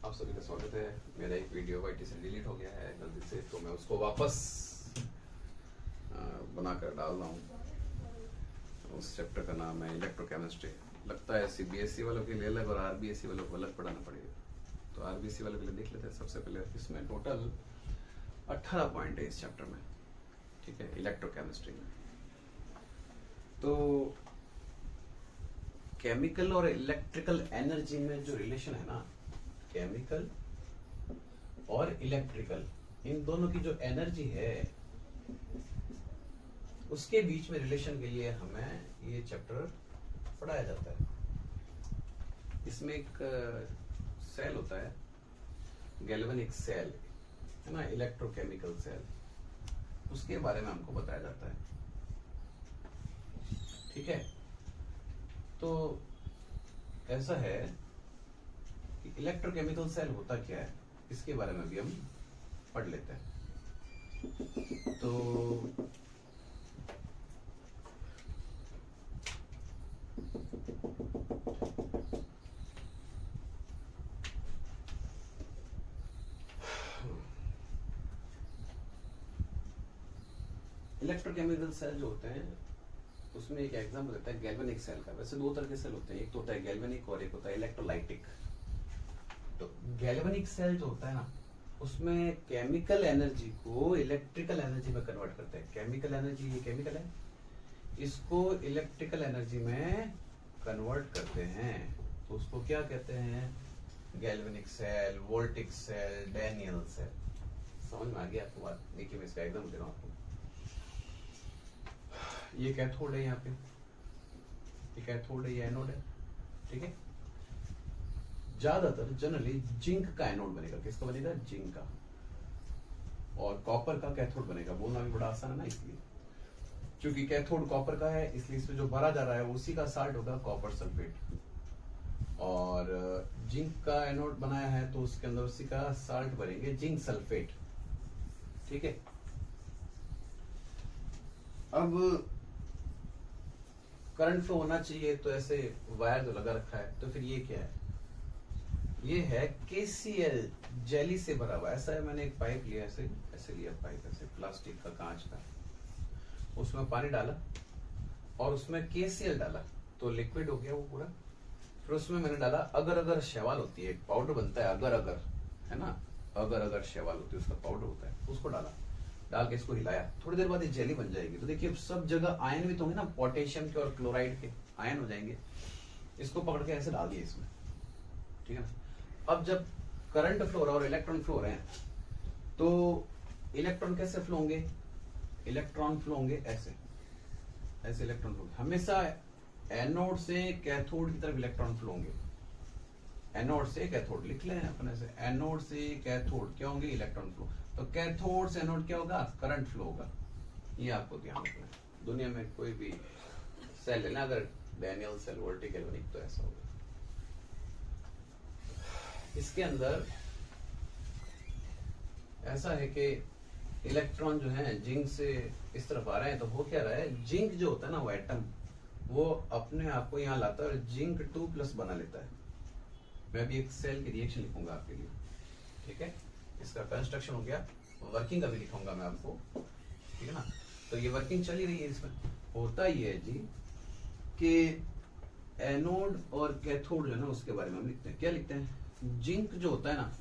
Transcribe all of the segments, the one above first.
आप सभी का स्वागत है। मेरा एक वीडियो वाईटी से डिलीट हो गया है गलती से, तो मैं उसको वापस बनाकर डाल रहा हूँ। उस चैप्टर का नाम है इलेक्ट्रोकेमिस्ट्री। लगता है सीबीएसई वालों के लिए अलग और आरबीएसई वालों को अलग पढ़ाना पड़ेगा, तो आरबीएसई वालों के लिए देख लेते हैं। सबसे पहले इसमें टोटल 18 पॉइंट है इस चैप्टर में, ठीक है, इलेक्ट्रोकेमिस्ट्री में। तो केमिकल और इलेक्ट्रिकल एनर्जी में जो रिलेशन है ना, केमिकल और इलेक्ट्रिकल, इन दोनों की जो एनर्जी है उसके बीच में रिलेशन के लिए हमें ये चैप्टर पढ़ाया जाता है। इसमें एक सेल होता है, गैल्वेनिक सेल है ना, इलेक्ट्रोकेमिकल सेल, उसके बारे में हमको बताया जाता है, ठीक है। तो ऐसा है कि इलेक्ट्रोकेमिकल सेल होता क्या है, इसके बारे में भी हम पढ़ लेते हैं। तो इलेक्ट्रोकेमिकल सेल जो होते हैं उसमें एक एग्जाम्पल देता है गैल्वेनिक सेल का। वैसे दो तरह के सेल होते हैं, एक तो होता है गैल्वेनिक और एक होता है इलेक्ट्रोलाइटिक। तो गैल्वेनिक सेल जो होता है ना, उसमें केमिकल एनर्जी को इलेक्ट्रिकल एनर्जी में कन्वर्ट करते हैं। केमिकल एनर्जी, ये केमिकल है, इसको इलेक्ट्रिकल एनर्जी में कन्वर्ट करते हैं। तो उसको क्या कहते हैं? Galvanic cell, voltaic cell, Daniell cell. समझ में आ गया आपको बात? देखिए मैं इसका एग्जाम्पल दे रहा हूं आपको। ये कैथोड है, यहाँ पे ये कैथोड है, ये एनोड है, ठीक है। ज्यादातर जनरली जिंक का एनोड बनेगा। किसका बनेगा? जिंक का। और कॉपर का कैथोड बनेगा। बोलना भी बड़ा आसान है ना, इसलिए क्योंकि कैथोड कॉपर का है, इसलिए इसमें जो भरा जा रहा है उसी का साल्ट होगा कॉपर सल्फेट। और जिंक का एनोड बनाया है तो उसके अंदर उसी का साल्ट भरेंगे, जिंक सल्फेट, ठीक है। अब करंट फ्लो होना चाहिए, तो ऐसे वायर जो लगा रखा है, तो फिर ये क्या है? ये है केसीएल, जेली से भरा हुआ। ऐसा है, मैंने एक पाइप लिया, ऐसे लिया पाइप, ऐसे प्लास्टिक का, कांच का, उसमें पानी डाला और उसमें केसीएल डाला, तो लिक्विड हो गया वो पूरा। फिर उसमें मैंने डाला अगर अगर शैवाल होती है, एक पाउडर बनता है अगर अगर, है ना, अगर अगर शैवाल होती है उसका पाउडर होता है, उसको डाल के इसको हिलाया। थोड़ी देर बाद ये जेली बन जाएगी। तो देखिए सब जगह आयन भी तो होंगे ना, पोटेशियम के और क्लोराइड के आयन हो जाएंगे। इसको पकड़ के ऐसे डाल दिए इसमें, ठीक है ना। अब जब करंट फ्लो हो रहा है और इलेक्ट्रॉन फ्लो हो रहे हैं, तो इलेक्ट्रॉन कैसे फ्लो होंगे? इलेक्ट्रॉन फ्लो होंगे ऐसे, ऐसे इलेक्ट्रॉन फ्लो हमेशा एनोड से कैथोड की तरफ इलेक्ट्रॉन फ्लो होंगे। एनोड से कैथोड लिख लें अपने से, एनोड से कैथोड क्या होंगे? Electron flow. तो कैथोड से एनोड क्या होगा? करंट फ्लो होगा। ये आपको ध्यान रखना है। दुनिया में कोई भी सेल लेना, अगर डैनियल सेल, वोल्टिक, गैल्वेनिक, तो ऐसा होगा। इसके अंदर ऐसा है कि इलेक्ट्रॉन जो है जिंक से इस तरफ आ रहे हैं, तो हो क्या रहा है? जिंक जो होता है ना, वो एटम, वो अपने आप को यहाँ लाता है और जिंक 2+ बना लेता है। मैं अभी एक सेल की रिएक्शन लिखूंगा आपके लिए, ठीक है। इसका कंस्ट्रक्शन हो गया, वर्किंग का भी लिखूंगा मैं आपको, ठीक है ना। तो ये वर्किंग चल ही रही है। इसमें होता ये है जी कि एनोड और कैथोड जो है ना, उसके बारे में हम लिखते हैं। क्या लिखते हैं? जिंक जो होता है ना,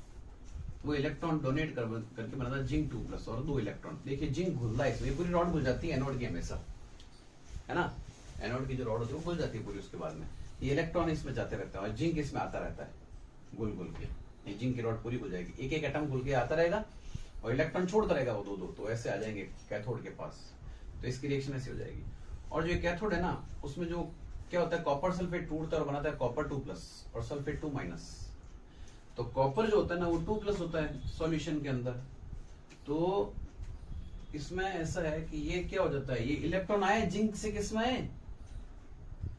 वो इलेक्ट्रॉन डोनेट करके बनाता है जिंक 2+ और 2 इलेक्ट्रॉन। देखिए जिंक घुल रहा है इसमें, पूरी रॉड घुल जाती है एनोड की हमेशा, है ना। एनोड की जो रॉड होती है वो घुल जाती है पूरी। उसके बाद में ये इलेक्ट्रॉन इसमें जाते रहते हैं और जिंक इसमें आता रहता है घुल घुल के। ये जिंक की रॉड पूरी घुल जाएगी, एक एक एटम घुल के आता रहेगा और इलेक्ट्रॉन छोड़ता रहेगा वो दो, तो ऐसे आ जाएंगे कैथोड के पास। तो इसकी रिएक्शन ऐसी हो जाएगी। और जो कैथोड है ना, उसमें जो क्या होता है, कॉपर सल्फेट टूटता है और बनाता है कॉपर 2+ और सल्फेट 2-। तो कॉपर जो होता है ना, वो 2+ होता है सॉल्यूशन के अंदर। तो इसमें ऐसा है कि ये क्या हो जाता है, ये इलेक्ट्रॉन आए जिंक से किसमें आए?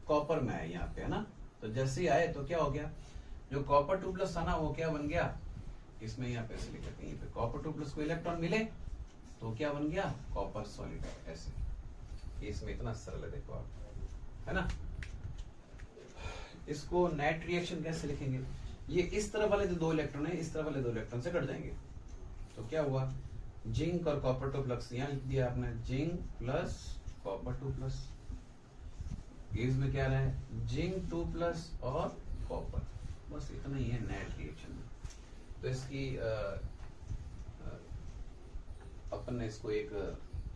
कॉपर में आए, यहाँ पे, है ना। तो जैसे ही आए तो क्या हो गया, जो कॉपर 2+ था ना, वो क्या बन गया? इसमें यहाँ पे ऐसे लिखते हैं, पे कॉपर 2+ को इलेक्ट्रॉन मिले तो क्या बन गया? Copper solid. ऐसे इसमें इतना सरल है, देखो आप, है ना। इसको नेट रिएक्शन कैसे लिखेंगे? ये इस तरफ वाले जो 2 इलेक्ट्रॉन है इस तरफ वाले 2 इलेक्ट्रॉन से कट जाएंगे। तो क्या हुआ, जिंक और कॉपर 2 प्लस, यहाँ लिख दिया आपने जिंक प्लस कॉपर 2 प्लस। इसमें क्या रहा है, जिंक 2 प्लस और कॉपर, बस इतना ही है नेट रिएक्शन में। तो इसकी अपन ने इसको एक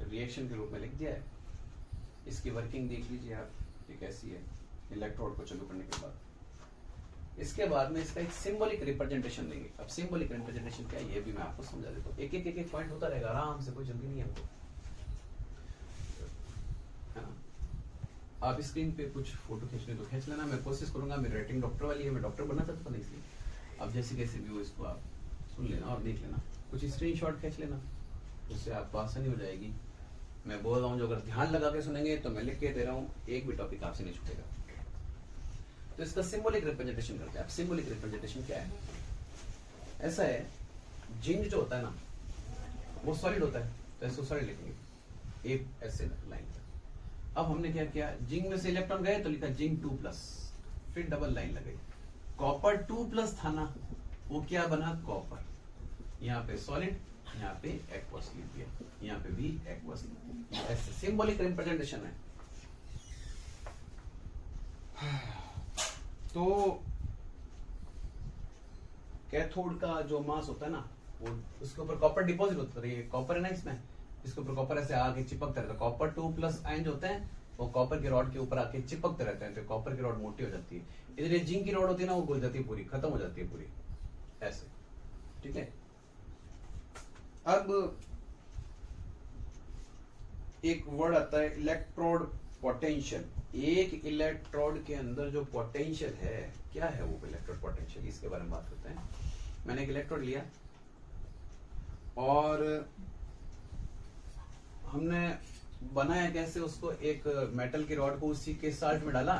रिएक्शन के रूप में लिख दिया है। इसकी वर्किंग देख लीजिए आप, ये कैसी है इलेक्ट्रोड को चालू करने के बाद। इसके बाद में इसका एक सिंबॉलिक रिप्रेजेंटेशन देंगे। अब सिंबॉलिक रिप्रेजेंटेशन क्या है ये भी मैं आपको समझा देता हूँ। एक एक पॉइंट होता रहेगा आराम से, कोई जल्दी नहीं है हमको, है ना। आप स्क्रीन पे कुछ फोटो खींचने तो खींच लेना, मैं कोशिश करूंगा, मेरी राइटिंग डॉक्टर वाली है, मैं डॉक्टर बनना चाहता था इसलिए। अब जैसे कैसे भी हो इसको आप सुन लेना और देख लेना, कुछ स्क्रीनशॉट खींच लेना, उससे आपको आसानी हो जाएगी। मैं बोल रहा हूँ जो अगर ध्यान लगा के सुनेंगे तो मैं लिख के दे रहा हूँ, एक भी टॉपिक आपसे नहीं छूटेगा। तो इसका सिंबॉलिक रिप्रेजेंटेशन करते हैं। अब सिंबॉलिक रिप्रेजेंटेशन क्या है, ऐसा है, जिंक जो होता है ना वो सॉलिड होता है, तो ऐसे सॉलिड लिखेंगे एक ऐसे लाइन पर। अब हमने क्या किया, जिंक में से इलेक्ट्रॉन गए तो लिखा जिंक 2 प्लस, फिर डबल लाइन लगाई। कॉपर 2 प्लस था ना, वो क्या बना, कॉपर, यहाँ पे सॉलिड, यहाँ पे एक्वस लिख दिया, यहाँ पे भी एक्वस, ऐसे सिंबॉलिक रिप्रेजेंटेशन है। तो कैथोड का जो मास होता है ना, वो उसके ऊपर कॉपर डिपॉजिट होता है, ये कॉपर है ना इसमें, इसके ऊपर कॉपर ऐसे आके चिपकता रहता है। कॉपर 2 प्लस आयन जो होते हैं वो कॉपर के रॉड के ऊपर आके चिपकते रहते हैं, तो कॉपर की रॉड मोटी हो जाती है। इधर ये जिंक की रॉड होती है ना, वो घुल जाती है पूरी, खत्म हो जाती है पूरी, ऐसे, ठीक है। अब एक वर्ड आता है इलेक्ट्रोड पोटेंशियल। एक इलेक्ट्रोड के अंदर जो पोटेंशियल है, क्या है वो इलेक्ट्रोड पोटेंशियल, इसके बारे में बात करते हैं। मैंने एक इलेक्ट्रोड लिया और हमने बनाया कैसे उसको, एक मेटल की रॉड को उसी के साल्ट में डाला,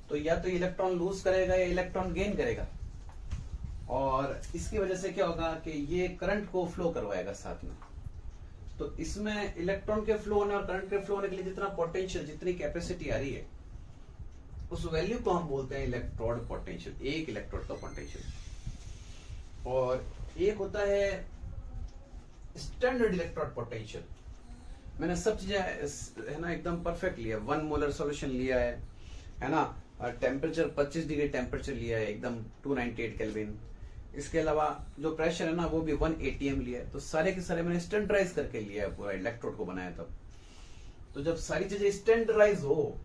तो या तो इलेक्ट्रॉन लूज करेगा या इलेक्ट्रॉन गेन करेगा, और इसकी वजह से क्या होगा कि ये करंट को फ्लो करवाएगा साथ में। तो इसमें इलेक्ट्रॉन के फ्लो होने और करंट के फ्लो होने के लिए जितना पोटेंशियल, जितनी कैपेसिटी आ रही है, उस वैल्यू को हम बोलते हैं इलेक्ट्रोड पोटेंशियल, एक इलेक्ट्रोड का पोटेंशियल। और एक होता है स्टैंडर्ड इलेक्ट्रोड पोटेंशियल। मैंने सब चीजें है ना एकदम परफेक्ट लिया, 1 मोलर सॉल्यूशन लिया है ना, टेम्परेचर 25 डिग्री टेम्परेचर लिया है, एकदम 298 केल्विन। इसके अलावा जो प्रेशर है ना वो भी 1 atm लिया है। तो सारे के सारे मैंने स्टैंडर्डाइज करके लिया है, पूरा इलेक्ट्रोड को बनाया तब। तो जब सारी चीजें स्टैंडर्डाइज हो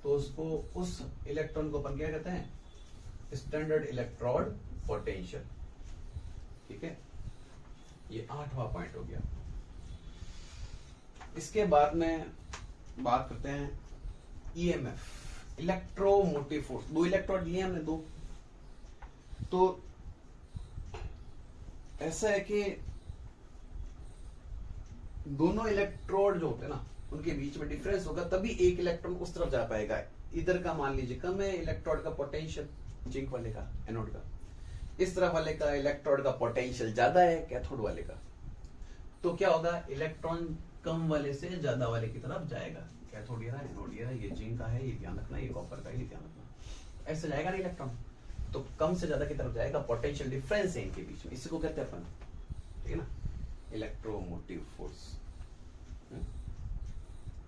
तो उसको, उस इलेक्ट्रॉन को अपन क्या कहते हैं, स्टैंडर्ड इलेक्ट्रोड पोटेंशियल, ठीक है। ये 8वां पॉइंट हो गया। इसके बाद में बात करते हैं EMF, इलेक्ट्रोमोटिव फोर्स। 2 इलेक्ट्रोड लिए हमने, 2। तो ऐसा है कि दोनों इलेक्ट्रोड जो होते हैं ना उनके बीच में डिफरेंस होगा, तभी एक इलेक्ट्रॉन उस तरफ जा पाएगा। इधर का मान लीजिए कम है इलेक्ट्रोड का पोटेंशियल, जिंक वाले का, एनोड का। इस तरफ वाले का इलेक्ट्रोड का पोटेंशियल ज्यादा है, कैथोड वाले का। तो क्या होगा, इलेक्ट्रॉन कम वाले से ज्यादा वाले की तरफ जाएगा। कैथोड ये रहा, एनोड ये रहा, ये जिंक का है, ये ध्यान रखना, ये कॉपर का है, ये ध्यान रखना। ऐसे जाएगा ना इलेक्ट्रॉन, तो कम से ज्यादा की तरफ जाएगा, पोटेंशियल डिफरेंस है इनके बीच में, इसी को कहते हैं अपन, ठीक है ना, इलेक्ट्रोमोटिव फोर्स।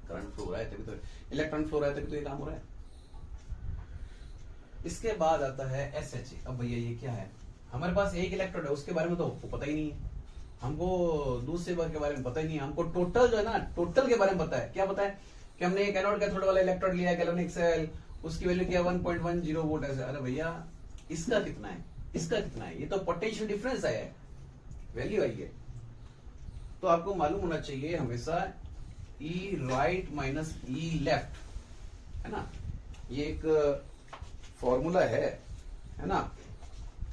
करंट फ्लो हो रहा है तभी तो, इलेक्ट्रॉन फ्लो हो रहा है तभी तो ये काम हो रहा है। इसके बाद आता है SH। अब भैया ये क्या है, हमारे पास एक इलेक्ट्रोड है, उसके बारे में तो पता ही नहीं है हमको, दूसरे बार के बारे में पता ही नहीं है हमको। टोटल जो है ना, टोटल के बारे में पता है। क्या पता है कि हमने एक एनोड कैथोड वाला इलेक्ट्रोड लिया है, गैल्वेनिक सेल, उसकी वैल्यू क्या 1.10 वोल्ट है। अरे भैया इसका कितना है, इसका कितना है, ये तो पोटेंशियल डिफरेंस आया है, वैल्यू आई है। तो आपको मालूम होना चाहिए हमेशा E right minus E left, है ना, ये एक फॉर्मूला है ना,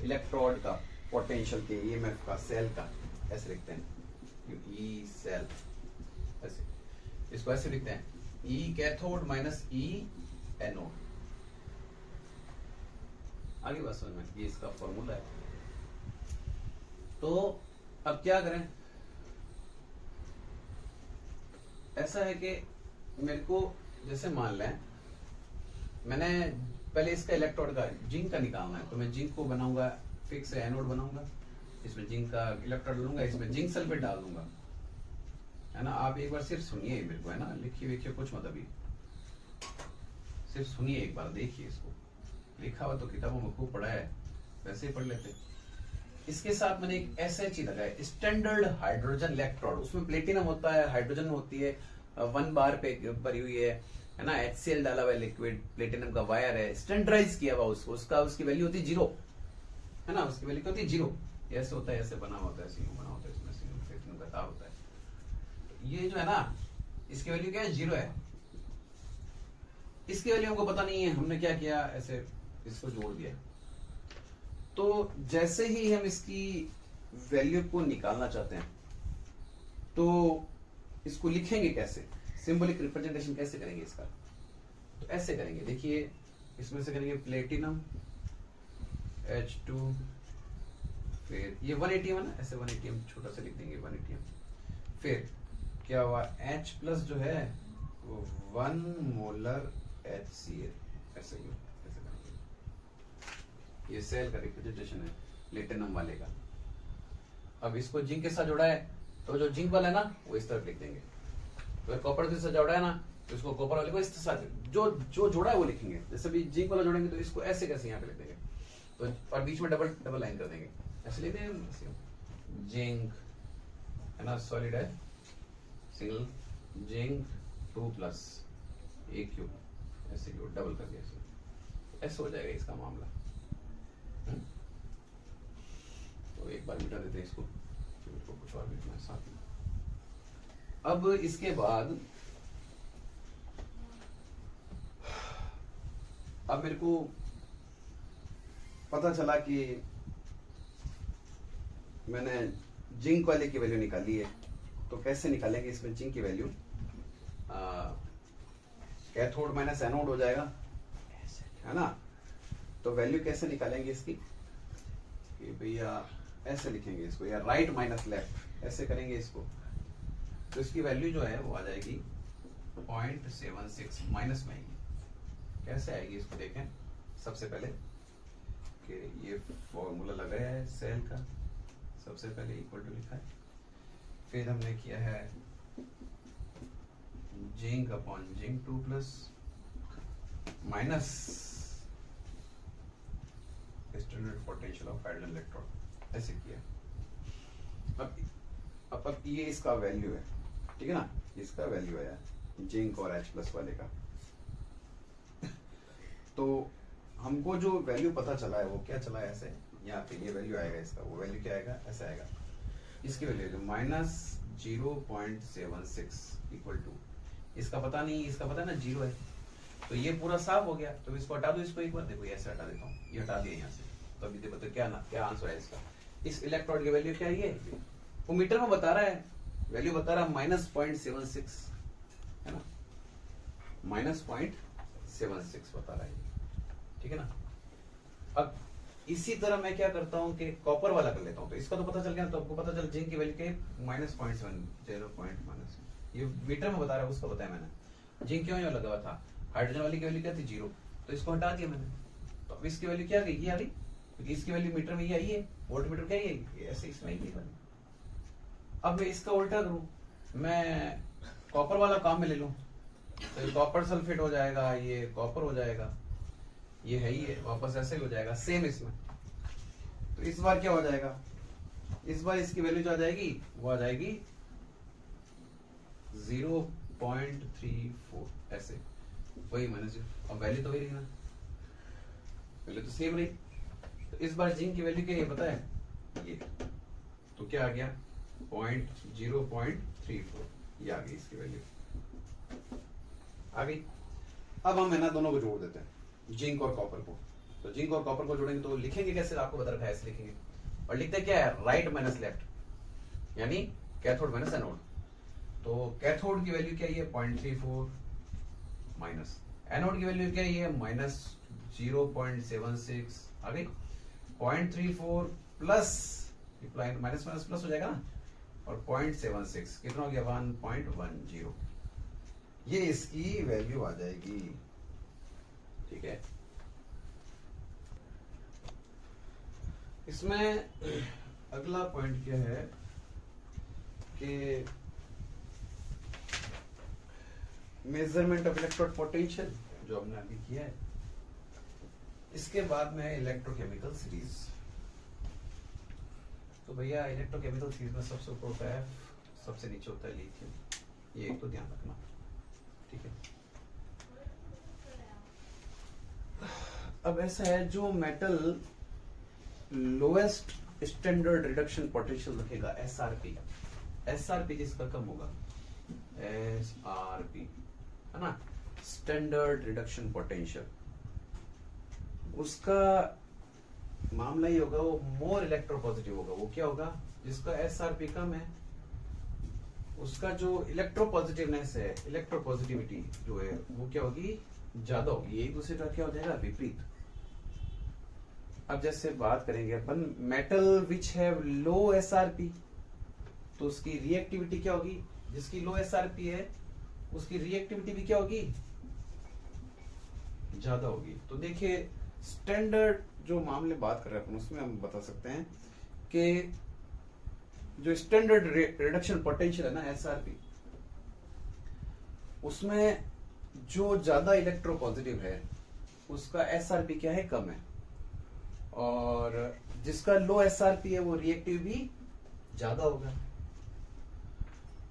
इलेक्ट्रोड का पोटेंशियल के, EMF का, सेल का, ऐसे लिखते हैं E सेल, ऐसे इसको ऐसे लिखते हैं E cathode minus E anode. आगे बात समझ में, ये इसका फॉर्मूला है। तो अब क्या करें, ऐसा है कि मेरे को, जैसे मान लें मैंने पहले इसका इलेक्ट्रोड का जिंक का निकालना है, तो मैं जिंक को बनाऊंगा, फिक्स एनोड बनाऊंगा, इसमें जिंक का इलेक्ट्रोड लूंगा, इसमें जिंक सल्फेट डाल दूंगा, है ना। आप एक बार सिर्फ सुनिए मेरे को, है ना, लिखिए विखिए कुछ मत अभी, सिर्फ सुनिए एक बार, देखिए इसको, लिखा हुआ तो किताबों में खूब पढ़ा है, वैसे ही पढ़ लेते। इसके साथ मैंने एक SH लगाया, स्टैंडर्ड हाइड्रोजन इलेक्ट्रोड, उसमें प्लेटिनम होता है, हाइड्रोजन होती है, 1 बार पे भरी हुई है ना, HCl डाला हुआ है लिक्विड, प्लेटिनम का वायर है, स्टैंडर्डाइज किया हुआ उसको, उसका उसकी वैल्यू होती है 0, है ना, उसकी वैल्यू क्या होती है 0, ऐसे होता है, ऐसे बना होता है, सिंगल बना होता है, इसमें सिंगल प्लेटिनम का तार होता है, तो ये जो है ना, इसकी वैल्यू क्या है 0 है, इसकी वैल्यू हमको पता नहीं है, हमने क्या किया, ऐसे इसको जोड़ दिया। तो जैसे ही हम इसकी वैल्यू को निकालना चाहते हैं, तो इसको लिखेंगे कैसे, सिंबलिक रिप्रेजेंटेशन कैसे करेंगे इसका, तो ऐसे करेंगे, देखिए इसमें से करेंगे प्लेटिनम H2, फिर ये 180 है ना, ऐसे 180 छोटा सा लिख देंगे 180, फिर क्या हुआ H प्लस जो है वो 1 मोलर HCl, ऐसे ही ऐसे करेंगे, ये सेल का रिप्रेजेंटेशन है प्लेटिनम वाले का। अब इसको जिंक के साथ जोड़ा है, तो जो जिंक वाला है ना वो इस तरफ लिख देंगे, तो कॉपर के साथ जोड़ा है ना, तो इसको कॉपर वाले को इस साथ जो जो जोड़ा है वो लिखेंगे, जैसे भी जिंक वाला जोड़ेंगे तो इसको ऐसे कैसे यहाँ पे लिख देंगे, तो और बीच में डबल डबल लाइन कर देंगे, ऐसे लिख देंगे जिंक, है ना, सॉलिड है, सिंगल जिंक 2+ AQ, ऐसे डबल कर दिया, ऐसे हो जाएगा इसका मामला। तो एक बार मिटा देते हैं इसको, कुछ और लिखना है साथ में। अब इसके बाद अब मेरे को पता चला कि मैंने जिंक वाले की वैल्यू निकाली है, तो कैसे निकालेंगे इसमें जिंक की वैल्यू, कैथोड माइनस एनोड हो जाएगा, है ना, तो वैल्यू कैसे निकालेंगे इसकी, कि भैया ऐसे लिखेंगे इसको, या राइट माइनस लेफ्ट ऐसे करेंगे इसको, तो इसकी वैल्यू जो है वो आ जाएगी 0.76 माइनस में आएगी। कैसे आएगी इसको देखें, सबसे पहले कि ये फॉर्मूला लगाया है सेल का, सबसे पहले इक्वल टू लिखा है, फिर हमने किया है zinc upon zinc 2+ minus standard potential of hydrogen electrode, ऐसे किया। अब ये इसका वैल्यू है, ठीक है ना, इसका वैल्यू आया जिंक और H+ वाले का। तो हमको जो वैल्यू पता चला है वो क्या चला है, ऐसे यहाँ पे ये वैल्यू आएगा इसका, वो वैल्यू क्या आएगा, ऐसा आएगा, इसकी वैल्यू -0.76 इक्वल टू, इसका पता नहीं, इसका पता है ना 0 है, तो ये पूरा साफ हो गया, तो इसको हटा दो, इसको एक बार देखो, ऐसे हटा देता हूँ, ये हटा दिया यहाँ से, तो अभी देखो तो क्या आंसर है इसका, इस इलेक्ट्रोड की वैल्यू क्या है, वो मीटर में बता रहा है, वैल्यू बता रहा है -0.76, है ना, -0.76 बता रहा है, ठीक है ना। अब इसी तरह मैं क्या करता हूँ कि कॉपर वाला कर लेता हूँ, तो इसका तो पता चल गया, तो आपको पता चल जिंक की वैल्यू के -0.7 ये मीटर में बता रहा है, उसको बताया मैंने, जिंक क्यों लगा हुआ था, हाइड्रोजन वाली की वैल्यू क्या थी 0, तो इसको हटा दिया मैंने, तो अब इसकी वैल्यू क्या आ गई, ये आ गई, क्योंकि इसकी वैल्यू मीटर में ये आई है, वोल्ट मीटर क्या है, ऐसे इसमें आई है। अब मैं इसका उल्टा करूं, मैं कॉपर वाला काम में ले लूं, तो ये कॉपर सल्फेट हो जाएगा, ये कॉपर हो जाएगा, ये है ही है, वापस ऐसे ही हो जाएगा सेम इसमें। तो इस बार क्या हो जाएगा, इस बार इसकी वैल्यू जो आ जाएगी वो आ जाएगी 0.34, ऐसे वही मैंने, अब वैल्यू तो वही रही ना, वैल्यू तो सेम रही, तो इस बार जिंक की वैल्यू क्या है पता है, ये तो क्या आ गया 0.34, ये आ गई इसकी वैल्यू आ गई। अब हम है ना दोनों को जोड़ देते हैं, जिंक और कॉपर को, तो जिंक और कॉपर को जोड़ेंगे तो लिखेंगे कैसे, आपको बता रखा है, ऐसे लिखेंगे, और लिखते क्या है राइट माइनस लेफ्ट, यानी कैथोड माइनस एनोड, तो कैथोड की वैल्यू क्या है 0.34 माइनस एनोड की वैल्यू क्या है -0.76 आ गई, 0.34 प्लस माइनस माइनस प्लस हो जाएगा ना, और 0.76 कितना हो गया 1.10, ये इसकी वैल्यू आ जाएगी, ठीक है। इसमें अगला पॉइंट क्या है कि मेजरमेंट ऑफ इलेक्ट्रोड पोटेंशियल जो हमने अभी किया है, इसके बाद में इलेक्ट्रोकेमिकल सीरीज। तो भैया इलेक्ट्रोकेमिकल सीरीज में सबसे ऊपर होता है, सबसे नीचे होता है लिथियम, ये एक तो ध्यान रखना, ठीक है। अब ऐसा है, जो metal lowest standard reduction potential रखेगा एसआरपी, एसआरपी जिसका कम होगा, एसआरपी है ना, स्टैंडर्ड रिडक्शन पोटेंशियल, उसका मामला ही होगा, वो मोर इलेक्ट्रोपॉजिटिव होगा। वो क्या होगा, जिसका एसआरपी कम है उसका जो इलेक्ट्रोपॉजिटिवनेस है, इलेक्ट्रोपॉजिटिविटी जो है वो क्या होगी, ज्यादा होगी। एक दूसरे का क्या हो जाएगा, विपरीत। अब जैसे बात करेंगे अपन metal which have low SRP, तो उसकी रिएक्टिविटी क्या होगी, जिसकी लो एसआरपी है उसकी रिएक्टिविटी भी क्या होगी, ज्यादा होगी। तो देखिए स्टैंडर्ड जो मामले बात कर रहे हैं अपन, उसमें हम बता सकते हैं कि जो स्टैंडर्ड रिडक्शन पोटेंशियल है ना एसआरपी, उसमें जो ज्यादा इलेक्ट्रोपॉजिटिव है उसका एसआरपी क्या है, कम है, और जिसका लो एसआरपी है वो रिएक्टिव भी ज्यादा होगा।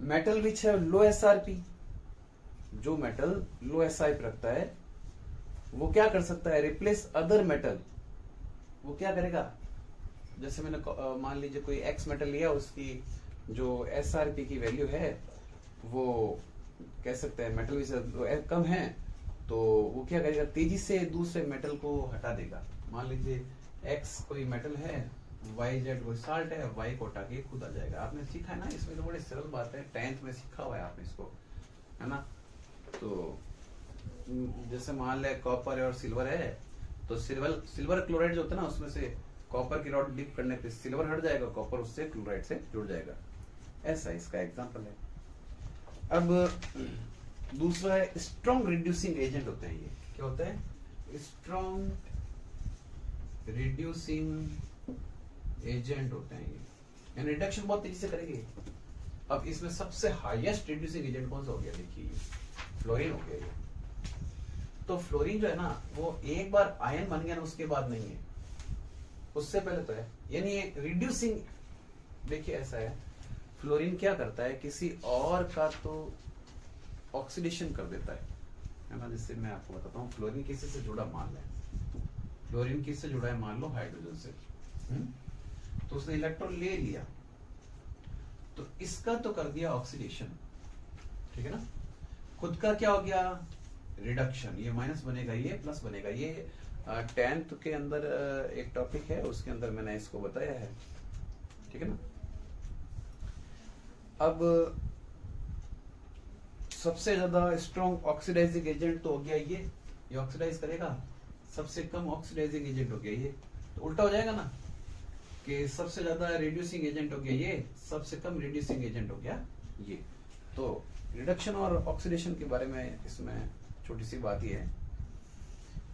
मेटल विच है लो एसआरपी, जो मेटल लो एसआरपी रखता है वो क्या कर सकता है, रिप्लेस अदर मेटल। वो क्या करेगा, जैसे मैंने मान लीजिए कोई एक्स मेटल लिया, उसकी जो एसआरपी की वैल्यू है वो कह सकते हैं मेटल विच कम है, तो वो क्या करेगा, तेजी से दूसरे मेटल को हटा देगा। मान लीजिए एक्स कोई मेटल है, वाई जेड कोई साल्ट है, वाई को हटा के खुद आ जाएगा। आपने सीखा है ना, इसमें तो बड़ी सरल बात है, 10th में सीखा हुआ है आपने इसको, है ना। तो जैसे मान ले कॉपर है और सिल्वर है, तो सिल्वर क्लोराइड जो होता है ना, उसमें से कॉपर की रॉड डिप करने पे सिल्वर हट जाएगा, कॉपर उससे क्लोराइड से जुड़ जाएगा। ऐसा इसका एग्जांपल है। अब दूसरा है स्ट्रॉन्ग रिड्यूसिंग एजेंट होते हैं। ये क्या होता है, स्ट्रॉन्ग रिड्यूसिंग एजेंट होते हैं ये, यानी रिडक्शन बहुत तेजी से करेंगे। अब इसमें सबसे हाईएस्ट रिड्यूसिंग एजेंट कौन सा हो गया, देखिए फ्लोरीन हो गया ये। तो फ्लोरीन जो है ना, वो एक बार आयन बन गया ना, उसके बाद नहीं है, उससे पहले तो है, यानी रिड्यूसिंग। देखिए ऐसा है, फ्लोरीन क्या करता है, किसी और का तो ऑक्सीडेशन कर देता है ना। जिससे मैं आपको बताता हूँ, फ्लोरीन किसी से जुड़ा, मान लें फ्लोरीन किससे जुड़ा है, मान लो हाइड्रोजन से, तो उसने इलेक्ट्रॉन ले लिया, तो इसका तो कर दिया ऑक्सीडेशन, ठीक है ना। खुद का क्या हो गया, रिडक्शन। ये माइनस बनेगा, ये प्लस बनेगा। ये 10th के अंदर एक टॉपिक है, उसके अंदर मैंने इसको बताया है, ठीक है ना। अब सबसे ज्यादा स्ट्रॉन्ग ऑक्सीडाइजिंग एजेंट तो हो गया ये ऑक्सीडाइज करेगा। सबसे कम ऑक्सीडाइजिंग एजेंट हो गया ये, तो उल्टा हो जाएगा ना, कि सबसे ज्यादा रिड्यूसिंग एजेंट हो गया ये, सबसे कम रिड्यूसिंग एजेंट हो गया ये। तो रिडक्शन और ऑक्सीडेशन के बारे में इसमें छोटी सी बात ही है।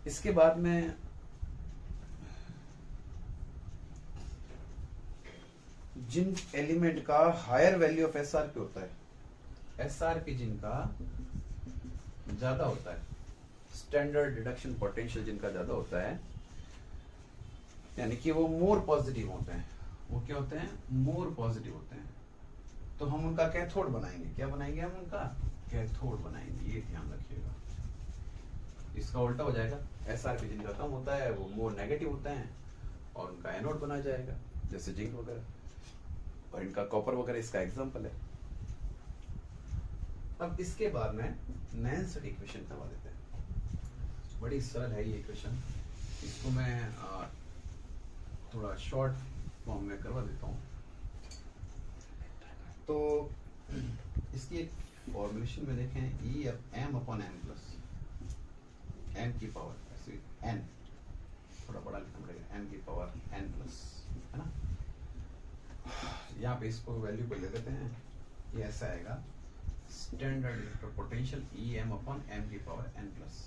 इसके बाद में जिन एलिमेंट का हायर वैल्यू ऑफ एसआरपी होता है, एसआरपी जिनका ज्यादा होता है, स्टैंडर्ड रिडक्शन पोटेंशियल जिनका ज्यादा होता है, यानी कि वो मोर पॉजिटिव होते हैं। वो क्या होते हैं, मोर पॉजिटिव होते हैं। तो हम उनका कैथोड बनाएंगे। क्या बनाएंगे, हम उनका कैथोड बनाएंगे, ये ध्यान रखिएगा। इसका उल्टा हो जाएगा, एसआरपी जिनका कम होता है वो मोर नेगेटिव होते हैं, और उनका एनोड बनाया जाएगा, जैसे जिंक वगैरह, और इनका कॉपर वगैरह इसका एग्जांपल है। अब इसके बाद में नैनसेट इक्वेशन करवा देते हैं। बड़ी सरल है ये इक्वेशन, इसको मैं थोड़ा शॉर्ट फॉर्म में करवा देता हूँ। तो इसकी एक फॉर्मुलेशन में देखें, E M upon N plus N की पावर, ऐसे एन थोड़ा बड़ा लिखना पड़ेगा, एन की पावर एन प्लस, है ना। यहाँ पे इसको वैल्यू को ले लेते हैं, ये ऐसा आएगा, standard electrode potential E M upon M की पावर एन प्लस,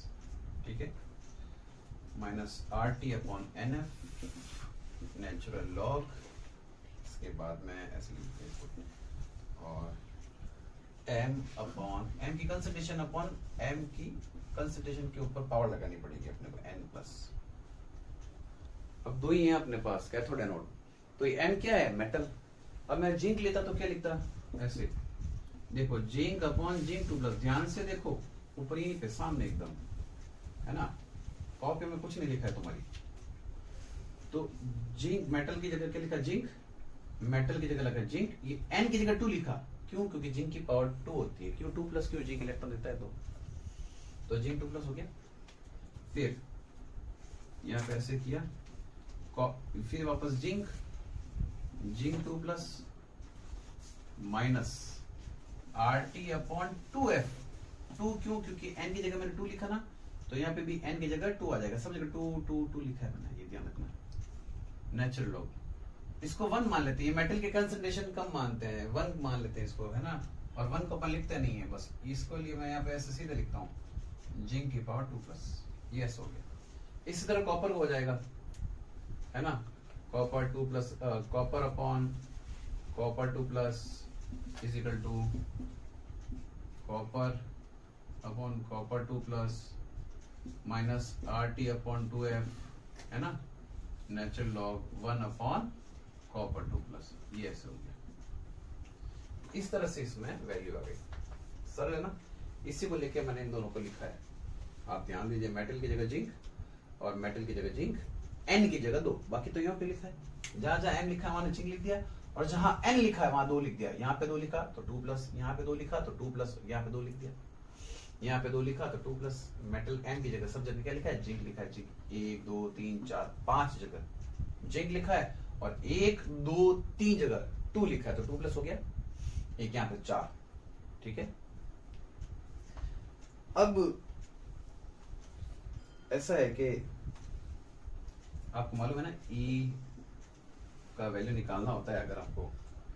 ठीक है, minus R T upon N F natural log, इसके बाद में ऐसे लिखते हैं और m अपॉन m की कंसंट्रेशन अपॉन m की कंसंट्रेशन के ऊपर पावर लगानी पड़ेगी अपने को n प्लस। अब दो ही हैं अपने पास कैथोड एनोड, तो ये m क्या है मेटल। अब मैं जिंक लेता तो क्या लिखता ऐसे, देखो जिंक अपॉन जिंक 2 प्लस, ध्यान से देखो ऊपर ही पे सामने एकदम है ना, कॉपी में कुछ नहीं लिखा है तुम्हारी। तो जिंक मेटल की जगह क्या लिखा जिंक, मेटल की जगह लगा जिंक, ये n की जगह 2 लिखा, क्यों क्योंकि जिंक की पावर 2 होती है, क्यों 2 प्लस क्यों जिंक इलेक्ट्रॉन देता है तो जिंक 2 प्लस हो गया। फिर यहां पे ऐसे किया, फिर वापस zinc 2 plus minus RT upon 2F, 2 क्यों क्योंकि n की जगह मैंने 2 लिखा ना, तो यहाँ पे भी n की जगह 2 आ जाएगा, सब जगह 2 लिखा है मैंने, ये ध्यान रखना। नेचुरल लॉग, इसको 1 मान लेते हैं, ये मेटल के कंसंट्रेशन कम मानते हैं, 1 मान लेते हैं इसको, है ना, और 1 को अपन लिखते नहीं है, बस इसको लिए मैं यहाँ पे ऐसे सीधे लिखता हूँ जिंक की पावर 2 प्लस, ये ऐसा हो गया। इसी तरह कॉपर हो जाएगा, है ना, copper 2 plus, copper upon copper 2 plus is equal to copper upon copper 2 plus minus RT upon 2F, है ना, natural log 1 upon copper 2 plus, ये ऐसे हो गया। इस तरह से इसमें वैल्यू आ गई, सरल है ना। इसी को लेके मैंने इन दोनों को लिखा है, आप ध्यान दीजिए, मेटल की जगह जिंक और मेटल की जगह जिंक, n की जगह 2, बाकी तो यहाँ पे लिखा है, जहां जहां m लिखा है वहां जिंक लिख दिया, और जहां n लिखा है वहां 2 लिख दिया। यहाँ पे 2 लिखा तो 2 प्लस, यहाँ पे 2 लिखा तो 2 प्लस, यहाँ पे 2 लिख दिया, यहाँ पे 2 लिखा तो 2 प्लस। मेटल m की जगह सब जगह क्या लिखा है जिंक लिखा है, जिंक 1 2 3 4 5 जगह जिंक लिखा है, और 1 2 3 जगह 2 लिखा है, तो 2 प्लस हो गया, एक यहाँ पे 4, ठीक है। अब ऐसा है कि आपको मालूम है ना, E का वैल्यू निकालना होता है अगर आपको,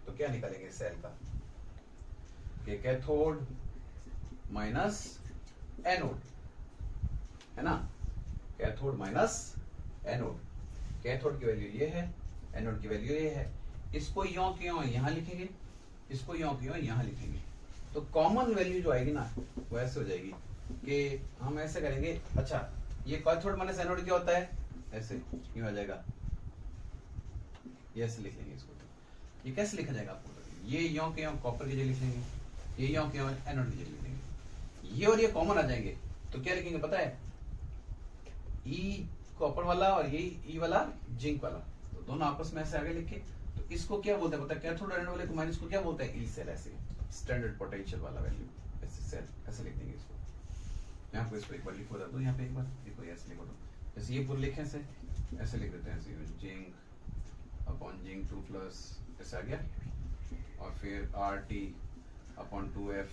तो क्या निकालेंगे सेल का, कि कैथोड माइनस एनोड, है ना, कैथोड माइनस एनोड, कैथोड की वैल्यू ये है, एनोड की वैल्यू ये है, इसको यों के यों यहां लिखेंगे, इसको यों के यों यहां लिखेंगे, तो कॉमन वैल्यू जो आएगी ना वो ऐसे हो जाएगी कि हम ऐसे करेंगे, अच्छा ये कैथोड माइनस एनोड क्या होता है, ऐसे यूं आ जाएगा, ये ऐसे लिख लेंगे इसको। ये कैसे लिखा जाएगा आपको, ये यों के यों कॉपर की जगह लिख लेंगे, ये यों के यों एनोड की जगह लिख लेंगे, ये और ये कॉमन आ जाएंगे, तो क्या लिखेंगे पता है, ई कॉपर वाला और ये ई वाला जिंक वाला, तो दोनों आपस में ऐसे आगे लिखे, तो इसको क्या बोलते हैं पता है, कैथोड एनोड वाले को माइनस को क्या बोलते हैं, ई सेल, ऐसे स्टैंडर्ड पोटेंशियल वाला वैल्यू, ऐसे सेल ऐसे लिख देंगे इसको। मैं आपको इसको एक बार लिखो दो, यहाँ पे एक बार देखो, ऐसे लिखो दो, जैसे ये पूरे लिखे ऐसे लिख देते हैं, ऐसे जिंक अपॉन जिंक 2 प्लस ऐसा आ गया, और फिर RT अपॉन 2F,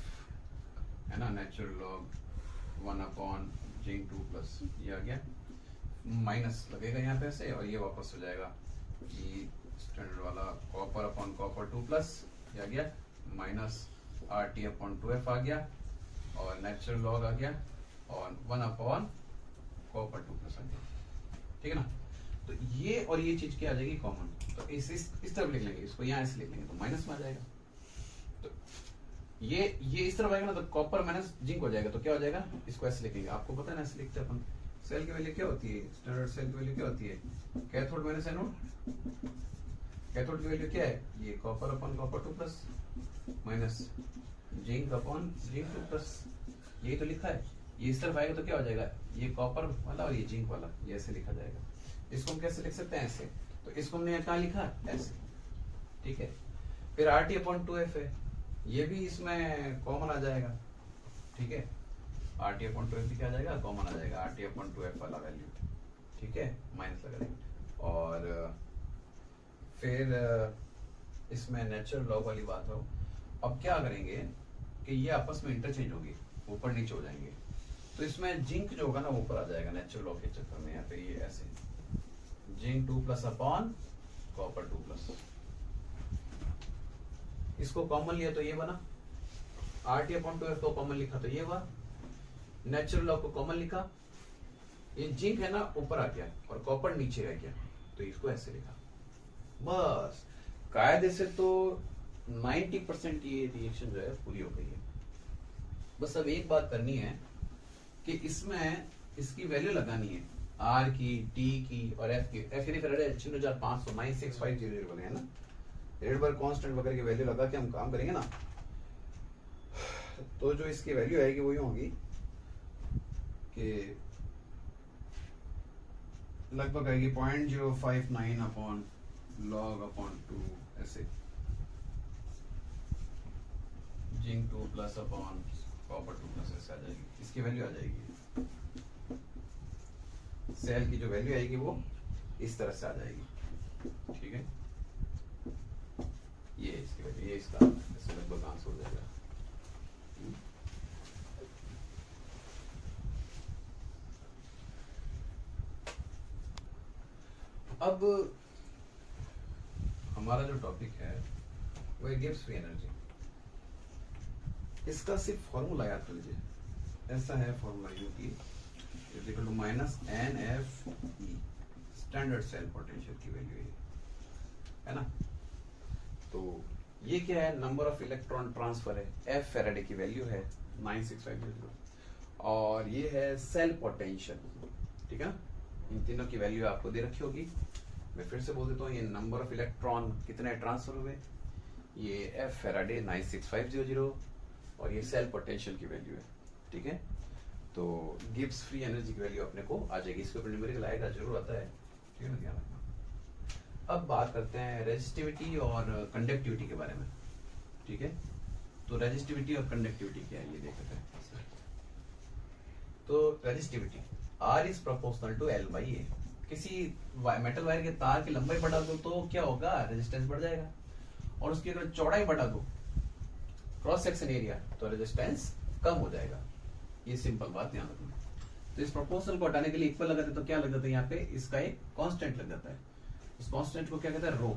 है ना, natural log 1 upon zinc 2 plus, ये आ गया, माइनस लगेगा यहाँ पे ऐसे, और ये वापस हो जाएगा ये स्टैंडर्ड वाला कॉपर अपॉन कॉपर 2 प्लस, ये आ गया, माइनस RT अपॉन 2F आ गया, और नेचुरल लॉग आ गया, और 1 अपॉन कॉपर 2 प्लस आ गया, ठीक है ना। तो ये और ये चीज क्या आ जाएगी कॉमन, तो इस तरफ लिख लेंगे, इसको यहाँ ऐसे लिख लेंगे तो माइनस में आ जाएगा, तो ये इस तरफ आएगा ना, तो कॉपर माइनस जिंक हो जाएगा, तो क्या हो जाएगा, इसको ऐसे लिखेंगे, आपको पता है ना ऐसे लिखते हैं अपन। सेल की वैल्यू क्या होती है, स्टैंडर्ड सेल की वैल्यू क्या होती है, कैथोड माइनस एनोड, कैथोड की वैल्यू क्या है, ये copper upon copper 2 plus minus zinc upon zinc 2 plus, यही तो लिखा है। ये इस तरफ आएगा तो क्या हो जाएगा, ये कॉपर वाला और ये जिंक वाला, ये ऐसे लिखा जाएगा। इसको हम कैसे लिख सकते हैं, ऐसे, तो इसको हमने कहाँ लिखा, ऐसे, ठीक है। फिर RT अपॉन 2F है, ये भी इसमें कॉमन आ जाएगा, ठीक है, RT अपॉन 2F भी क्या आ जाएगा, कॉमन आ जाएगा, RT अपॉन 2F वाला वैल्यू, ठीक है, माइनस लगा देंगे। और फिर इसमें नेचुरल लॉग वाली बात हो, अब क्या करेंगे कि ये आपस में इंटरचेंज होगी, ऊपर नीचे हो जाएंगे, तो इसमें जिंक जो होगा ना ऊपर आ जाएगा नेचुरल लॉग के चक्कर में, यहाँ पे ये ऐसे zinc 2 plus upon copper 2 plus, इसको कॉमन लिया तो ये बना, RT अपॉन 2F को कॉमन लिखा तो ये हुआ, नेचुरल लॉग को कॉमन लिखा, ये जिंक है ना ऊपर आ गया और कॉपर नीचे रह गया, तो इसको ऐसे लिखा, बस कायदे से तो 90% ये रिएक्शन जो है पूरी हो गई है। बस अब एक बात करनी है कि इसमें इसकी वैल्यू लगानी है, आर की, टी की और एफ की। एफ यानी फैराडे 9500 96500 बने हैं ना, रेडबर्ग कांस्टेंट वगैरह की वैल्यू लगा के हम काम करेंगे ना, तो जो इसकी वैल्यू आएगी वो यूं होगी कि लगभग आएगी 0.059 अपॉन log अपॉन 2 ऐसे, zinc 2 plus upon copper 2 plus ऐसे आ जाएगी, इसकी वैल्यू आ जाएगी। सेल की जो वैल्यू आएगी वो इस तरह से आ जाएगी, ठीक है। ये इसकी वैल्यू, ये इसका इसमें लगभग आंसर हो जाएगा। अब हमारा जो टॉपिक है वो है गिब्स फ्री एनर्जी। इसका सिर्फ फॉर्मूला याद कर लीजिए, ऐसा है फॉर्मूला यू की is equal to minus N F E, standard cell potential की वैल्यू है ना। तो ये क्या है, नंबर ऑफ इलेक्ट्रॉन ट्रांसफर है, एफ फैराडे की वैल्यू है 96500, और ये है सेल पोटेंशियल, ठीक है ना। इन तीनों की वैल्यू आपको दे रखी होगी। मैं फिर से बोल देता हूँ, ये नंबर ऑफ इलेक्ट्रॉन कितने ट्रांसफर हुए, ये एफ फैराडे 96500, और ये सेल पोटेंशियल की वैल्यू है, ठीक है। तो गिब्स फ्री एनर्जी की वैल्यू अपने को आ जाएगी, इसके ऊपर न्यूमेरिकल आएगा, जरूर आता है, ठीक है ना, ध्यान रखना। अब बात करते हैं रेजिस्टिविटी और कंडक्टिविटी के बारे में, ठीक है। तो रेजिस्टिविटी और कंडक्टिविटी क्या है ये देखते हैं। तो resistivity R is proportional to L by A। किसी मेटल वायर के तार की लंबाई बढ़ा दो तो क्या होगा, रेजिस्टेंस बढ़ जाएगा, और उसकी अगर चौड़ाई बढ़ा दो, क्रॉस सेक्शन एरिया, तो रेजिस्टेंस कम हो जाएगा। ये सिंपल बात ध्यान रखना। तो इस प्रोपोर्शनल को हटाने के लिए इक्वल लगाते तो क्या लग जाता है, यहाँ पे इसका एक कांस्टेंट लग जाता है। उस कांस्टेंट को क्या कहते हैं, रो,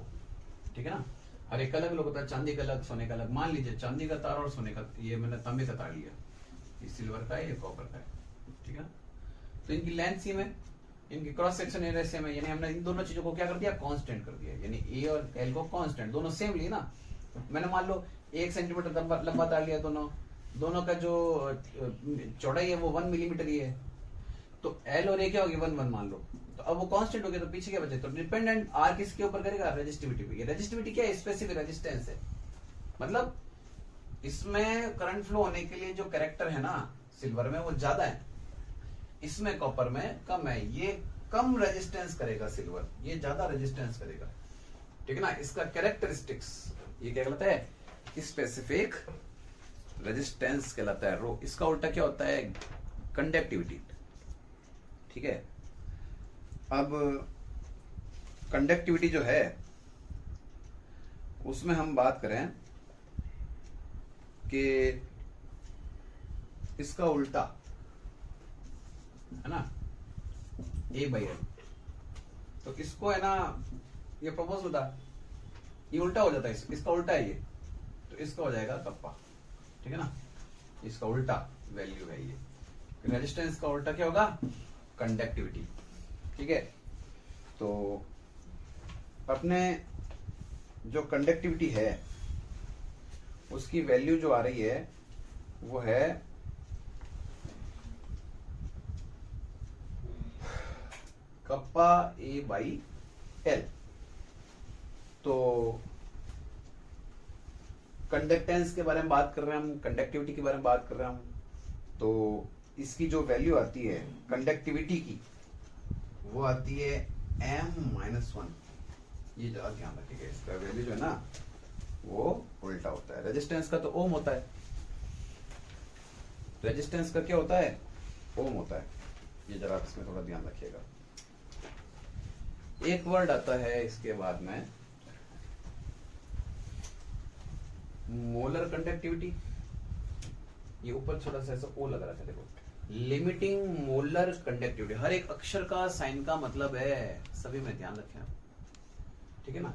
ठीक है ना। हर एक अलग अलग होता है, चांदी का अलग, सोने का अलग। मान लीजिए चांदी का तार और सोने का, ये मैंने तांबे का तार लिया, ये सिल्वर का है, ये कॉपर का है, ठीक है। तो इनकी लेंथ सेम है, इनकी क्रॉस सेक्शन एरिया सेम है, यानी हमने इन दोनों चीजों को क्या कर दिया, कांस्टेंट कर दिया। यानी ए और एल को कांस्टेंट, दोनों सेम लिए ना। मैंने मान लो 1 सेंटीमीटर लंबा तार लिया, दोनों का जो चौड़ाई है वो 1 मिलीमीटर ही है, तो एल और ए क्या होगी, 1 मान लो। तो अब वो कांस्टेंट हो गया, तो पीछे क्या बचे, तो डिपेंडेंट आर किसके ऊपर करेगा, रेजिस्टिविटी पे। रेजिस्टिविटी क्या है, स्पेसिफिक रेजिस्टेंस है, मतलब इसमें करंट फ्लो होने के लिए जो कैरेक्टर है ना सिल्वर में वो ज्यादा है, इसमें कॉपर में कम है। ये कम रेजिस्टेंस करेगा सिल्वर, ये ज्यादा रेजिस्टेंस करेगा, ठीक है ना। इसका कैरेक्टरिस्टिक्स ये क्या कहलाता है, स्पेसिफिक रेजिस्टेंस कहलाता है, रो। इसका उल्टा क्या होता है, कंडक्टिविटी, ठीक है। अब कंडक्टिविटी जो है उसमें हम बात करें कि इसका उल्टा है ना, ए बाई एल, तो इसको है ना, ये प्रोपोर्शनल था, ये उल्टा हो जाता है, इसका उल्टा है ये, तो इसका हो जाएगा कप्पा, ठीक है ना। इसका उल्टा वैल्यू है ये, रेजिस्टेंस का उल्टा क्या होगा, कंडक्टिविटी, ठीक है। तो अपने जो कंडक्टिविटी है उसकी वैल्यू जो आ रही है वो है कप्पा ए बाई एल। तो कंडक्टेंस के बारे में बात कर रहे हैं हम, कंडक्टिविटी के बारे में बात कर रहे हैं हम, तो इसकी जो वैल्यू आती है कंडक्टिविटी की वो आती है m-1। ये जरा ध्यान रखिएगा, इसका वैल्यू जो है ना वो उल्टा होता है। रेजिस्टेंस का तो ओम होता है, रेजिस्टेंस का क्या होता है, ओम होता है। ये जरा इसमें थोड़ा ध्यान रखिएगा। एक वर्ड आता है इसके बाद में, मोलर कंडक्टिविटी। ये ऊपर छोटा सा ऐसा ओ लग रहा था, देखो, लिमिटिंग मोलर कंडक्टिविटी। हर एक अक्षर का साइन का मतलब है, सभी में ध्यान रखें आप, ठीक है ना।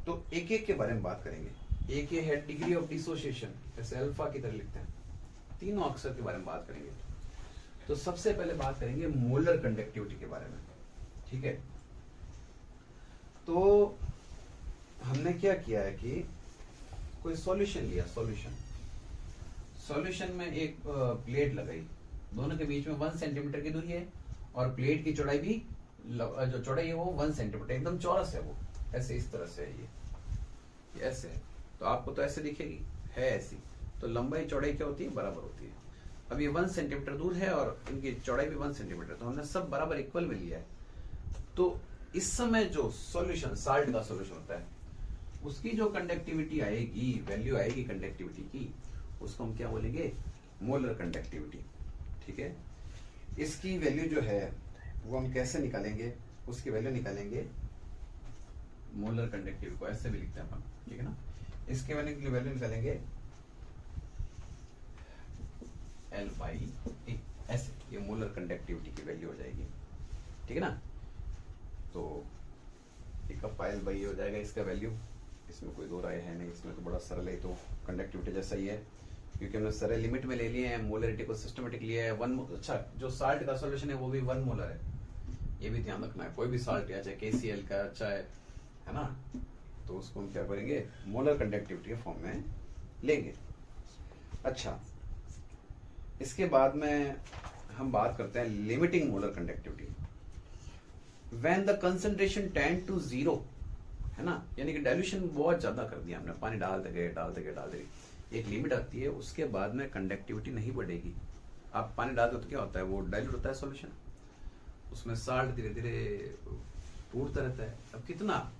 तो एक एक के बारे में बात करेंगे। एक ये है डिग्री ऑफ डिसोसिएशन, जैसे अल्फा की तरह लिखते हैं। तीनों अक्षर के बारे में बात करेंगे। तो सबसे पहले बात करेंगे मोलर कंडक्टिविटी के बारे में, ठीक है। तो हमने क्या किया है कि कोई सॉल्यूशन लिया, सॉल्यूशन में एक प्लेट लगाई, दोनों के बीच में 1 सेंटीमीटर की दूरी है और प्लेट की चौड़ाई भी, जो चौड़ाई है वो 1 सेंटीमीटर, एकदम चौरस है वो, ऐसे इस तरह से है ये ऐसे है, तो आपको तो ऐसे दिखेगी, है ऐसी, तो लंबाई चौड़ाई क्या होती है, बराबर होती है। अब ये 1 सेंटीमीटर दूर है और इनकी चौड़ाई भी 1 सेंटीमीटर, तो हमने सब बराबर इक्वल में लिया है। तो इस समय जो सॉल्यूशन, साल्ट का सॉल्यूशन होता है, उसकी जो कंडक्टिविटी आएगी, वैल्यू आएगी कंडक्टिविटी की, उसको हम क्या बोलेंगे, मोलर कंडक्टिविटी। ठीक है, इसकी वैल्यू जो है वो हम कैसे निकालेंगे, उसकी वैल्यू निकालेंगे, मोलर कंडक्टिविटी को ऐसे भी लिखते हैं अपन, ठीक है ना। इसके वैल्यू निकालेंगे L/A, ऐसे, ये मोलर कंडक्टिविटी की वैल्यू हो जाएगी, ठीक है ना। तो एक L/A हो जाएगा इसका वैल्यू, इसमें कोई दो राय है नहीं, इसमें तो बड़ा सरल है, तो कंडक्टिविटी जैसा ही है, क्योंकि हमने सारे लिमिट में ले लिए हैं, मोलरिटी को सिस्टमेटिक लिया है। 1, अच्छा, जो साल्ट का सॉल्यूशन है वो भी 1 मोलर है, ये भी ध्यान रखना है। कोई भी साल्ट या चाहे KCl का, चाहे, है ना, तो उसको हम क्या करेंगे, मोलर कंडक्टिविटी के फॉर्म में लेंगे। अच्छा, इसके बाद में हम बात करते हैं limiting molar conductivity. When the concentration tend to 0, है ना, यानी कि डाइल्यूशन बहुत ज्यादा कर दिया हमने, पानी डालते गए, एक लिमिट आती है, उसके बाद में कंडक्टिविटी नहीं बढ़ेगी। आप पानी डालते हो तो क्या होता है, वो डाइल्यूट होता है सॉल्यूशन, उसमें साल्ट धीरे धीरे टूटता रहता है। अब जितना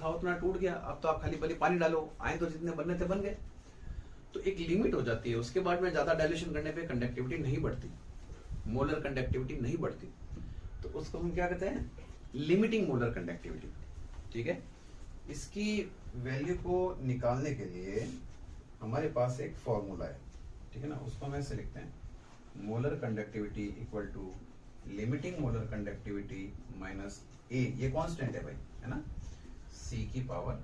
था उतना टूट गया, अब तो आप खाली पहले पानी डालो, आए तो जितने बनने थे बन गए, तो एक लिमिट हो जाती है, उसके बाद में ज्यादा डाइल्यूशन करने पे कंडक्टिविटी नहीं बढ़ती, मोलर कंडक्टिविटी नहीं बढ़ती, तो उसको हम क्या कहते हैं, लिमिटिंग मोलर कंडक्टिविटी। ठीक है, इसकी वैल्यू को निकालने के लिए हमारे पास एक फॉर्मूला है, ठीक है ना, उसको हम ऐसे लिखते हैं, molar conductivity equal to limiting molar conductivity minus A, ये कांस्टेंट है भाई, है ना, C⁻½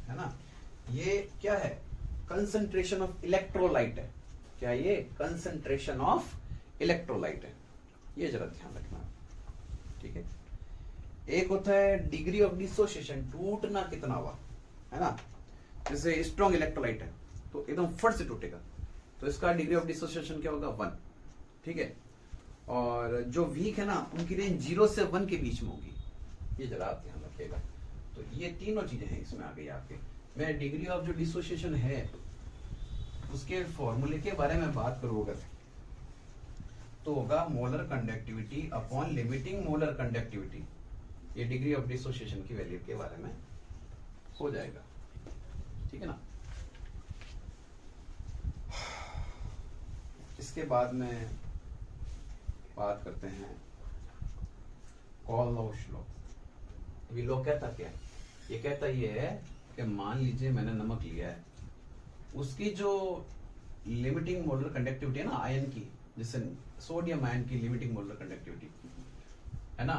है ना। ये क्या है, कंसंट्रेशन ऑफ इलेक्ट्रोलाइट है, क्या ये कंसंट्रेशन ऑफ इलेक्ट्रोलाइट है, ये जरा ध्यान रखना, ठीक है। एक होता है डिग्री ऑफ डिसोसिएशन, टूटना कितना हुआ, है ना, जैसे स्ट्रॉन्ग इलेक्ट्रोलाइट है तो एकदम फट से टूटेगा, तो इसका डिग्री ऑफ डिसोसिएशन क्या होगा, 1, ठीक है। और जो वीक है ना, उनकी रेंज 0 से 1 के बीच में होगी, ये जरा आप ध्यान रखिएगा। तो ये तीनों चीजें हैं इसमें आ गई आपके। मैं डिग्री ऑफ जो डिसोसिएशन है उसके फॉर्मूले के बारे में बात करूँ अगर, तो होगा molar conductivity upon limiting molar conductivity, ये डिग्री ऑफ डिसोसिएशन की वैल्यू के बारे में हो जाएगा, ठीक है ना। इसके बाद में बात करते हैं कॉलराउश लॉ। ये लॉ कहता क्या है, ये कहता ये है कि मान लीजिए मैंने नमक लिया है, उसकी जो लिमिटिंग मोलर कंडक्टिविटी है ना आयन की, जैसे सोडियम आयन की लिमिटिंग मोलर कंडक्टिविटी है ना,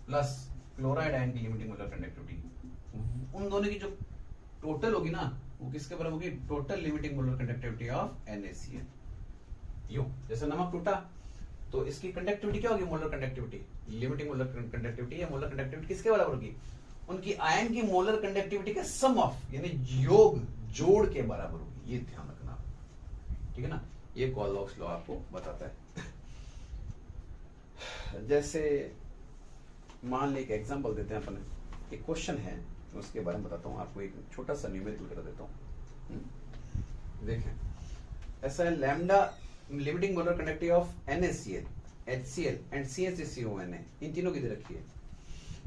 प्लस क्लोराइड आयन की लिमिटिंग मोलर कंडक्टिविटी, उन दोनों की जो टोटल होगी ना, वो किसके बराबर होगी, total limiting molar conductivity of NaCl। यूं जैसे नमक टूटा तो इसकी कंडक्टिविटी क्या होगी, molar conductivity, limiting molar conductivity या मोलर कंडक्टिविटी किसके बराबर होगी, उनकी आयन की मोलर कंडक्टिविटी का सम ऑफ, यानी योग, जोड़ के बराबर होगी, ये ध्यान रखना, ठीक है ना। ये कॉलराउश लॉ आपको बताता है। जैसे मान ली एक एग्जांपल देते हैं अपन, एक क्वेश्चन है, उसके बारे में बताता हूं आपको, एक छोटा सा न्यूमेरिकल कर देता हूं। देखें, ऐसा है, lambda limiting molar conductivity of NaCl, HCl and CH3CONA, इन तीनों की दे रखी है,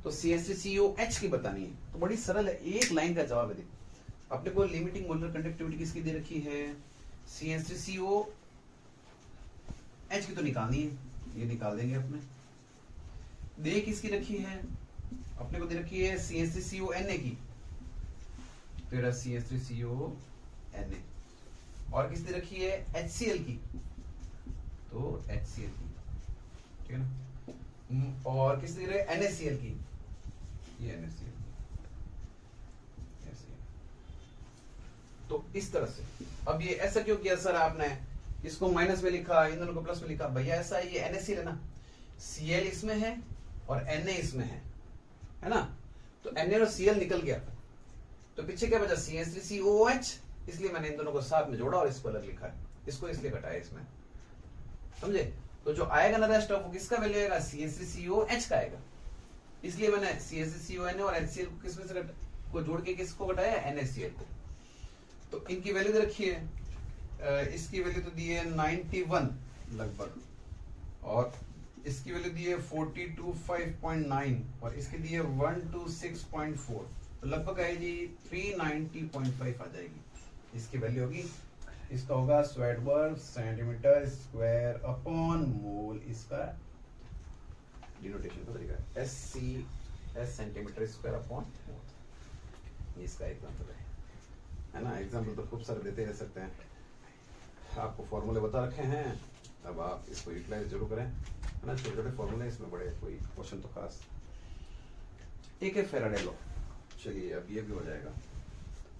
तो CH3COH की बतानी है, तो बड़ी सरल है, एक लाइन का जवाब है। अपने को लिमिटिंग मोलर कंडक्टिविटी किसकी दे रखी है, CH3COH की तो निकालनी है, ये निकाल देंगे अपने। दे किसकी रखी है, अपने को दे रखी है CH3CONA की, फिर CH3CONA, और किस दे रखी है HCl की, तो HCl की, ठीक है ना, और किस दे रहे NaCl की, ये NaCl की, तो इस तरह से। अब ये ऐसा क्यों किया सर आपने, इसको माइनस में लिखा, इन दोनों को प्लस में लिखा, भैया ऐसा है, ये NaCl है ना, Cl इसमें है और Na इसमें है ना, तो Na और Cl निकल गया, तो पीछे क्या बचा, CH3COOH, इसलिए मैंने इन दोनों को साथ में जोड़ा और इसको अलग लिखा है, इसको इसलिए घटाया इसमें, समझे। तो जो आएगा ना रेस्ट ऑफ, वो किसका वैल्यू आएगा, CH3COH का आएगा, इसलिए मैंने CH3CON और HCl को किसमें से को जोड़ के किसको घटाया, NaCl को। तो इनकी वैल्यू दे रखी है, इसकी वैल्यू तो दी है 91 लगभग, और इसकी वैल्यू दी है 425.9 और इसकी दी है 126.4, तो लगभग आएगी 390.5 आ जाएगी इसकी वैल्यू होगी। इसका होगा स्वेटवर्ग सेंटीमीटर स्क्वायर अपॉन मोल, इसका डिनोटेशन का तरीका है SC centimetre square upon mole, इसका एग्जांपल है ना। एग्जांपल तो खूब सारे देते रह सकते हैं, आपको फॉर्मूले बता रखे हैं, अब आप इसको यूटिलाइज जरूर करें, है ना। छोटे छोटे फॉर्मूले, इसमें बड़े कोई क्वेश्चन तो खास। एक है फेराडे लॉ, चलिए अब ये भी हो जाएगा।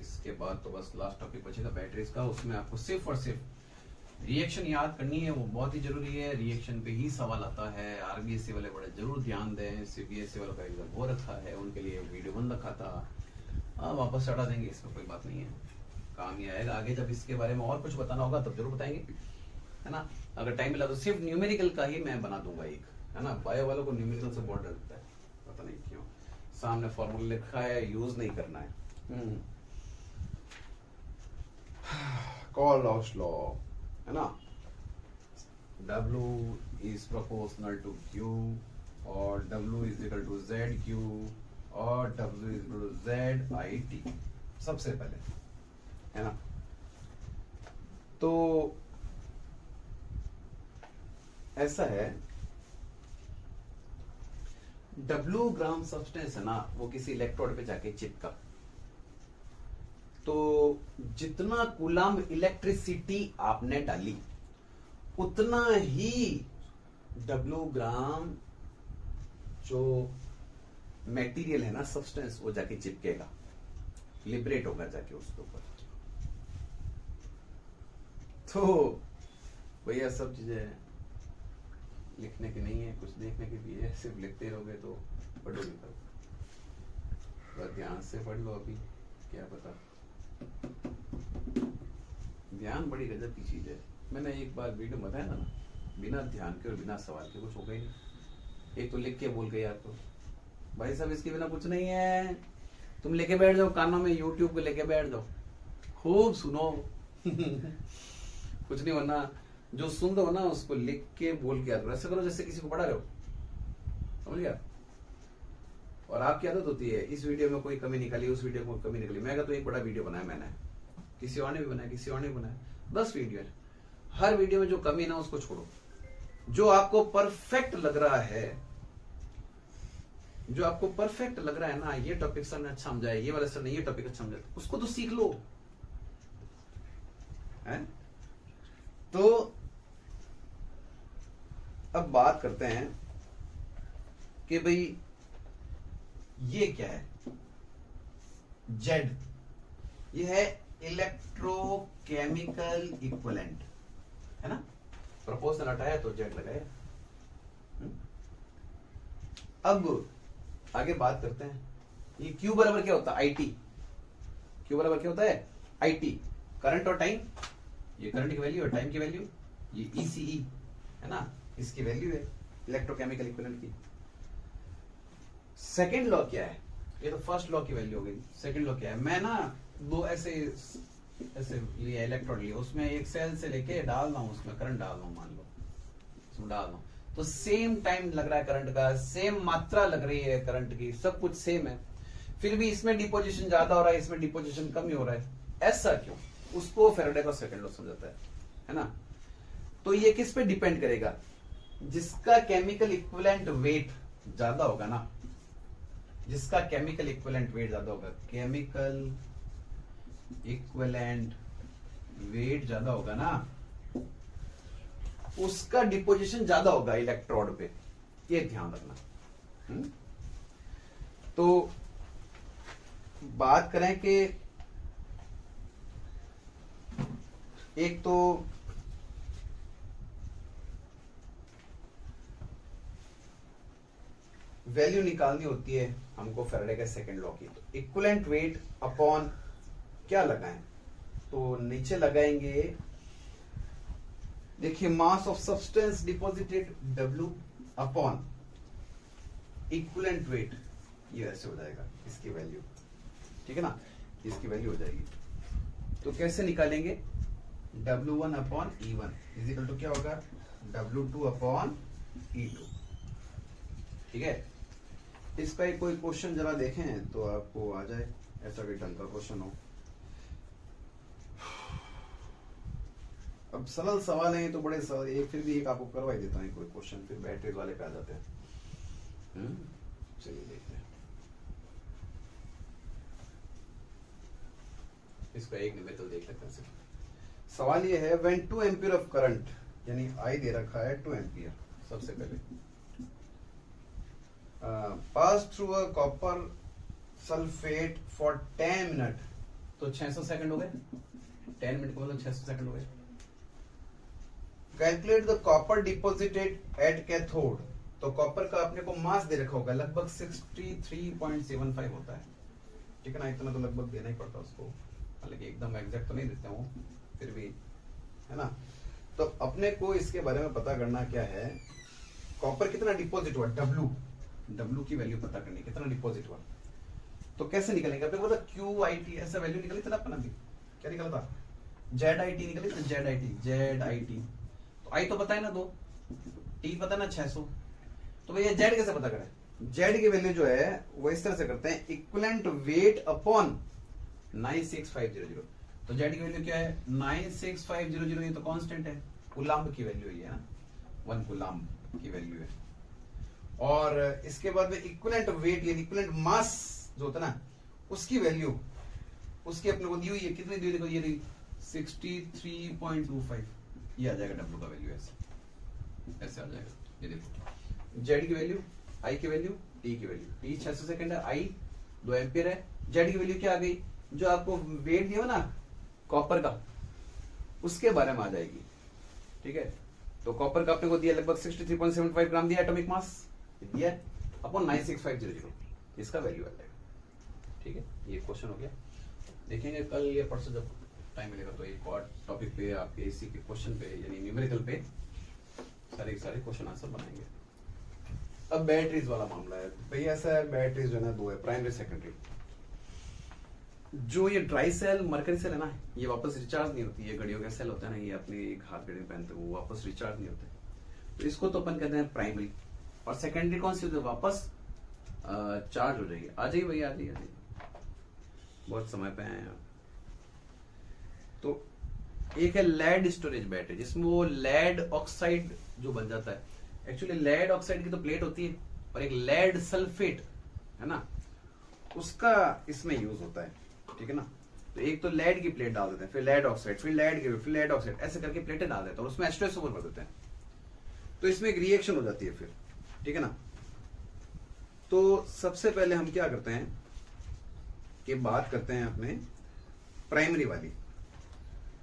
इसके बाद तो बस लास्ट टॉपिक बचेगा बैटरीज का, उसमें आपको सिर्फ और सिर्फ रिएक्शन याद करनी है, वो बहुत ही जरूरी है। रिएक्शन पे ही सवाल आता है, RBSc वाले बड़े जरूर ध्यान दें, CBSE वालों का एग्जाम हो रखा है, उनके लिए वीडियो बन रखा था, वापस चढ़ा देंगे, इसमें कोई बात नहीं है, काम ही आएगा आगे। जब इसके बारे में और कुछ बताना होगा तब जरूर बताएंगे, है ना। अगर टाइम मिला तो सिर्फ न्यूमेरिकल का ही मैं बना दूंगा एक, है ना। बायो वालों को न्यूमेरिकल से बहुत डर लगता है, पता नहीं क्यों, सामने फॉर्मूला लिखा है, यूज नहीं करना है। कॉलॉस लॉ, है ना, W is proportional to Q और W is equal to ZQ और W is equal to ZIT, सबसे पहले, है ना। तो ऐसा है, W ग्राम सब्सटेंस है ना, वो किसी इलेक्ट्रोड पे जाके चिपका, तो जितना कूलम्ब इलेक्ट्रिसिटी आपने डाली उतना ही W ग्राम जो मटेरियल है ना, सब्सटेंस, वो जाके चिपकेगा, लिबरेट होगा जाके उसके ऊपर। तो भैया सब चीजें लिखने की नहीं है, कुछ देखने की भी है, सिर्फ लिखते रहोगे तो पढ़ोगे तब, बस ध्यान से पढ़ लो, अभी क्या पता। ध्यान बड़ी गजब की चीज है, मैंने एक बार वीडियो बताया था ना, बिना ध्यान के और बिना सवाल के कुछ होगा ही नहीं। एक तो लिख के बोल गए यार, तो भाई साहब इसके बिना कुछ नहीं है, तुम लेके बैठ जाओ कानों में, यूट्यूब पे लेके बैठ जाओ, खूब सुनो कुछ नहीं, वरना जो सुन दो ना उसको लिख के बोल के याद करो, ऐसे करो जैसे किसी को पढ़ा रहे हो, समझ गया। और आपकी आदत होती है, इस वीडियो में कोई कमी निकाली, उस वीडियो में कमी निकली, मैं तो एक बड़ा वीडियो बनाया मैंने, किसी और ने भी बनाया, किसी और ने भी बनाया, 10 वीडियो है, हर वीडियो में जो कमी ना उसको छोड़ो, जो आपको परफेक्ट लग रहा है, जो आपको परफेक्ट लग रहा है ना, ये टॉपिक सर ने अच्छा समझाया, ये वाला सर ने ये टॉपिक अच्छा समझाया, उसको तो सीख लो, है। तो अब बात करते हैं कि भाई ये क्या है, जेड, ये है इलेक्ट्रोकेमिकल इक्विवेलेंट, है ना। प्रोपोर्शनल हटाया तो जेड लगाया। अब आगे बात करते हैं, ये क्यू बराबर क्या होता है, आईटी। क्यू बराबर क्या होता है, आईटी, करंट और टाइम, ये करंट की वैल्यू और टाइम की वैल्यू, ये ईसीई है ना, इसकी वैल्यू है इलेक्ट्रोकेमिकल इक्विवेलेंट की। सेकेंड लॉ क्या है, ये तो फर्स्ट लॉ की वैल्यू हो गई, सेकेंड लॉ क्या है, मैं ना दो ऐसे लिया इलेक्ट्रोड लिया, उसमें एक सेल से लेके डाल रहा हूं, उसमें करंट डाल रहा हूं, मान लो उसमें डाल रहा हूं, तो सेम टाइम लग रहा है करंट का, सेम मात्रा लग रही है करंट की, सब कुछ सेम है, फिर भी इसमें डिपोजिशन ज्यादा हो रहा है, इसमें डिपोजिशन कम ही हो रहा है, ऐसा क्यों, उसको फैराडे का सेकंड लॉ समझाता है ना। तो ये किस पे डिपेंड करेगा, जिसका केमिकल इक्विवेलेंट वेट ज्यादा होगा ना, जिसका केमिकल इक्विवेलेंट वेट ज्यादा होगा, केमिकल इक्विवेलेंट वेट ज्यादा होगा ना, उसका डिपोजिशन ज्यादा होगा इलेक्ट्रोड पे, ये ध्यान रखना। तो बात करें कि एक तो वैल्यू निकालनी होती है हमको फैराडे के सेकंड लॉ की, तो इक्विवेलेंट वेट अपॉन क्या लगाएं, तो नीचे लगाएंगे, देखिए mass of substance deposited W upon equivalent weight, ये ऐसे हो जाएगा इसकी वैल्यू, ठीक है ना, इसकी वैल्यू हो जाएगी। तो कैसे निकालेंगे, W1 upon E1 is equal to क्या होगा, W2 अपॉन E2, ठीक है। इसका एक कोई क्वेश्चन जरा देखें तो आपको आ जाए, ऐसा कोई ढंग का क्वेश्चन हो। अब सरल सवाल है तो बड़े सवाल, एक फिर भी एक आपको करवा ही देता हूँ कोई क्वेश्चन, फिर बैटरी वाले पे आ जाते हैं। चलिए देखते हैं इसका एक निमित्त तो देख लेते हैं। सवाल ये है, व्हेन 2 एम्पियर ऑफ करंट, यानी आई दे रखा है 2 एम्पियर, सबसे पहले pass through a copper sulphate for 10 minute, तो 600 सेकंड हो गए, 10 मिनट को 600 सेकंड हो गए। Calculate the copper deposited at cathode, तो कॉपर का अपने को मास दे रखा होगा, लगभग 63.75 होता है, ठीक है ना, इतना तो लगभग देना ही पड़ता है उसको, हालांकि एकदम एग्जैक्ट तो नहीं देते हूँ, फिर भी है ना। तो अपने को इसके बारे में पता करना क्या है, कॉपर कितना डिपॉजिट हुआ, W की वैल्यू पता करनी, कितना डिपॉजिट हुआ, तो कैसे निकलेंगे, अपने को पता QIT ऐसा वैल्यू निकली थी ना अपना भी, क्या निकला था, ZIT निकली थी, ZIT, तो I तो पता है ना 2, T पता ना 600, तो भैया Z कैसे पता करें, Z की वैल्यू जो है वो इस तरह से करते हैं, इक्विवेलेंट वेट अपॉन 96500, तो Z की वैल्यू क्या है 96500, ये तो कांस्टेंट है, कूलम्ब की वैल्यू है ना, 1 कूलम्ब की वैल्यू है। और इसके बाद में इक्विवेलेंट वेट यानी इक्विवेलेंट मास जो होता है ना, उसकी वैल्यू, उसकी अपने को दी हुई है, कितनी दी हुई, देखो ये रही 63.25, ये आ जाएगा W का वैल्यू, ऐसे आ जाएगा, ये देखो Z की वैल्यू, I की वैल्यू, T की वैल्यू, T 600 सेकंड है, I 2 एम्पियर है, Z की वैल्यू क्या आ गई, जो आपको वेट दिया ना कॉपर का, उसके बारे में आ जाएगी, ठीक है। तो कॉपर का अपने को दिया लगभग 63.75 ग्राम दिया एटॉमिक मास दिया अपॉन 96500, इसका वैल्यू आ जाएगा, ठीक है। ये क्वेश्चन हो गया, देखेंगे कल या परसों जब टाइम मिलेगा तो एक और टॉपिक पे आपके इसी के क्वेश्चन पे यानी न्यूमेरिकल पे सारे क्वेश्चन आंसर बनाएंगे। अब बैटरीज वाला मामला है भाई, ऐसा है बैटरीज जो है ना 2 है, प्राइमरी सेकेंडरी। जो ये ड्राई सेल मरकरी सेल है ना, ये वापस रिचार्ज नहीं होती, ये घड़ियों का सेल होता है ना, ये अपने एक हाथ घड़ी में पहनते हैं, वो वापस रिचार्ज नहीं होते, तो इसको तो अपन कहते हैं प्राइमरी। और सेकेंडरी कौन सी होती है, वापस चार्ज हो जाएगी। आ जाइए भैया, आ जाइए, बहुत समय पे आए हैं। तो एक है लेड स्टोरेज बैटरी, जिसमें वो लेड ऑक्साइड जो बन जाता है, एक्चुअली लेड ऑक्साइड की तो प्लेट होती है, और एक लेड सल्फेट है ना, उसका इसमें यूज होता है, ठीक है ना। तो एक तो लेड की प्लेट डाल देते हैं, फिर लेड ऑक्साइड, फिर लेड की, फिर लेड ऑक्साइड, ऐसे करके प्लेटें डाल देते हैं और उसमें H2SO4 भर देते हैं, तो इसमें एक रिएक्शन हो जाती है फिर, ठीक है ना। तो सबसे पहले हम क्या करते हैं कि बात करते हैं अपने प्राइमरी वाली,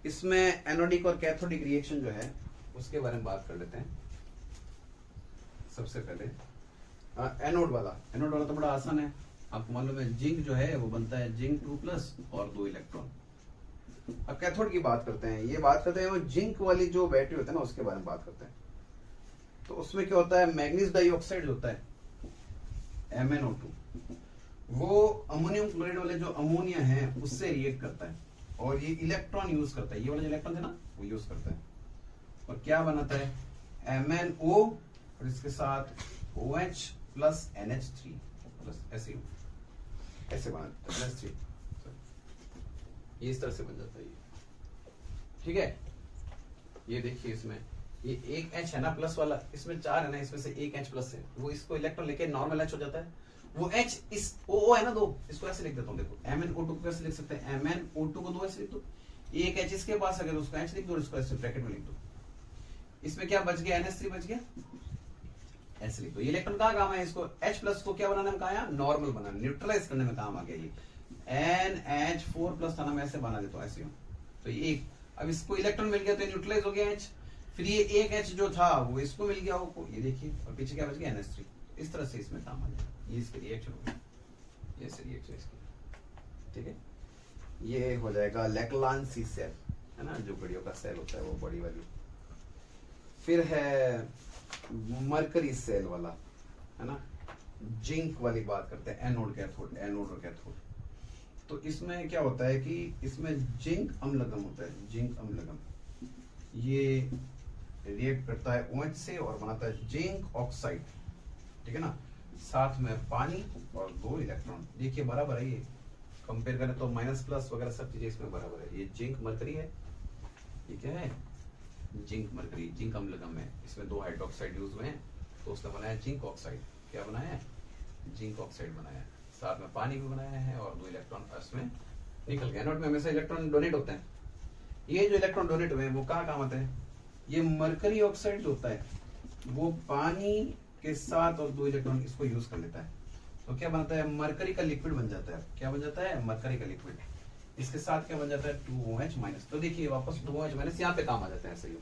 इसमें एनोडिक और कैथोडिक रिएक्शन जो है उसके बारे में बात कर लेते हैं। सबसे पहले एनोड वाला तो बड़ा आसान है, आपको मालूम है जिंक जो है वो बनता है जिंक 2+ और 2 इलेक्ट्रॉन। अब कैथोड की बात करते हैं, ये बात करते हैं वो जिंक वाली जो बैटरी होता है ना, उसके बारे में बात करते हैं। तो उसमें क्या होता है, मैग्नीज डाइऑक्साइड होता है MnO2, वो अमोनियम क्लोराइड वाले जो अमोनिया है उससे रिएक्ट करता है और ये इलेक्ट्रॉन यूज करता है, ये वाला जो इलेक्ट्रॉन है ना वो यूज करता है, और क्या बनाता है MnO और इसके साथ OH प्लस NH3 प्लस ऐसे बनाता है NH3, ये इस तरह से बन जाता है ये, ठीक है। ये देखिए इसमें ये एक H है ना प्लस वाला, इसमें 4 है ना, इसमें से एक H प्लस है, वो इसको इलेक्ट्रॉन लेके नॉर्मल H हो जाता है। वो H इस O है ना 2, इसको ऐसे लिख देता हूँ, देखो MnO2 को कैसे लिख सकते हैं, MnO2 को 2 ऐसे लिख दो, एक H इसके पास अगर उसको H लिख दो, इसको ऐसे ब्रैकेट में लिख दो, इसमें क्या बच गया NH3 बच गया, ऐसे लिख दो। ये इलेक्ट्रॉन कहाँ काम है, इसको H प्लस को क्या बनाने में कहा, नॉर्मल बनाना, न्यूट्रलाइज करने में काम आ गया। ये NH4 प्लस था ना, मैं ऐसे बना देता हूँ ऐसे, तो ये एक, अब इसको इलेक्ट्रॉन मिल गया तो न्यूट्रलाइज हो गया H, फिर ये एक H जो था वो इसको मिल गया, वो ये देखिए, और पीछे क्या बच गया NH3, इस तरह से इसमें काम आ जाएगा। ये इसकी रिएक्शन होगी, ये से रिएक्शन इसकी, ठीक है। ये हो जाएगा लैक्लांसी सेल, है ना, जो घड़ियों का सेल होता है वो बड़ी वाली। फिर है मरकरी सेल वाला, है ना, जिंक वाली बात करते हैं, एनोड कैथोड, एनोड और कैथोड। तो इसमें क्या होता है कि इसमें जिंक अम्लगम होता है, जिंक अम्लगम, ये रिएक्ट करता है OH से और बनाता है जिंक ऑक्साइड, ठीक है ना, साथ में पानी और 2 इलेक्ट्रॉन। देखिए बराबर है, ये कंपेयर करें तो माइनस प्लस वगैरह सब चीजें इसमें बराबर है। ये जिंक मरकरी है, ये क्या है, जिंक मरकरी, जिंक अम्लगम है, इसमें 2 हाइड्रोक्साइड यूज हुए हैं, तो उसने बनाया जिंक ऑक्साइड। क्या बनाया है, जिंक ऑक्साइड बनाया है, साथ में पानी भी बनाया है और 2 इलेक्ट्रॉन इसमें निकल गए। एनोड में हमेशा इलेक्ट्रॉन डोनेट होते हैं। ये जो इलेक्ट्रॉन डोनेट हुए हैं वो कहाँ काम आते हैं, ये मरकरी ऑक्साइड जो होता है वो पानी के साथ और 2 इलेक्ट्रॉन इसको यूज कर लेता है, तो क्या बनता है, मरकरी का लिक्विड बन जाता है। क्या बन जाता है, मरकरी का लिक्विड। इसके साथ क्या बन जाता है, 2OH माइनस। तो देखिए वापस 2OH माइनस यहाँ पे काम आ जाते हैं, ऐसे ही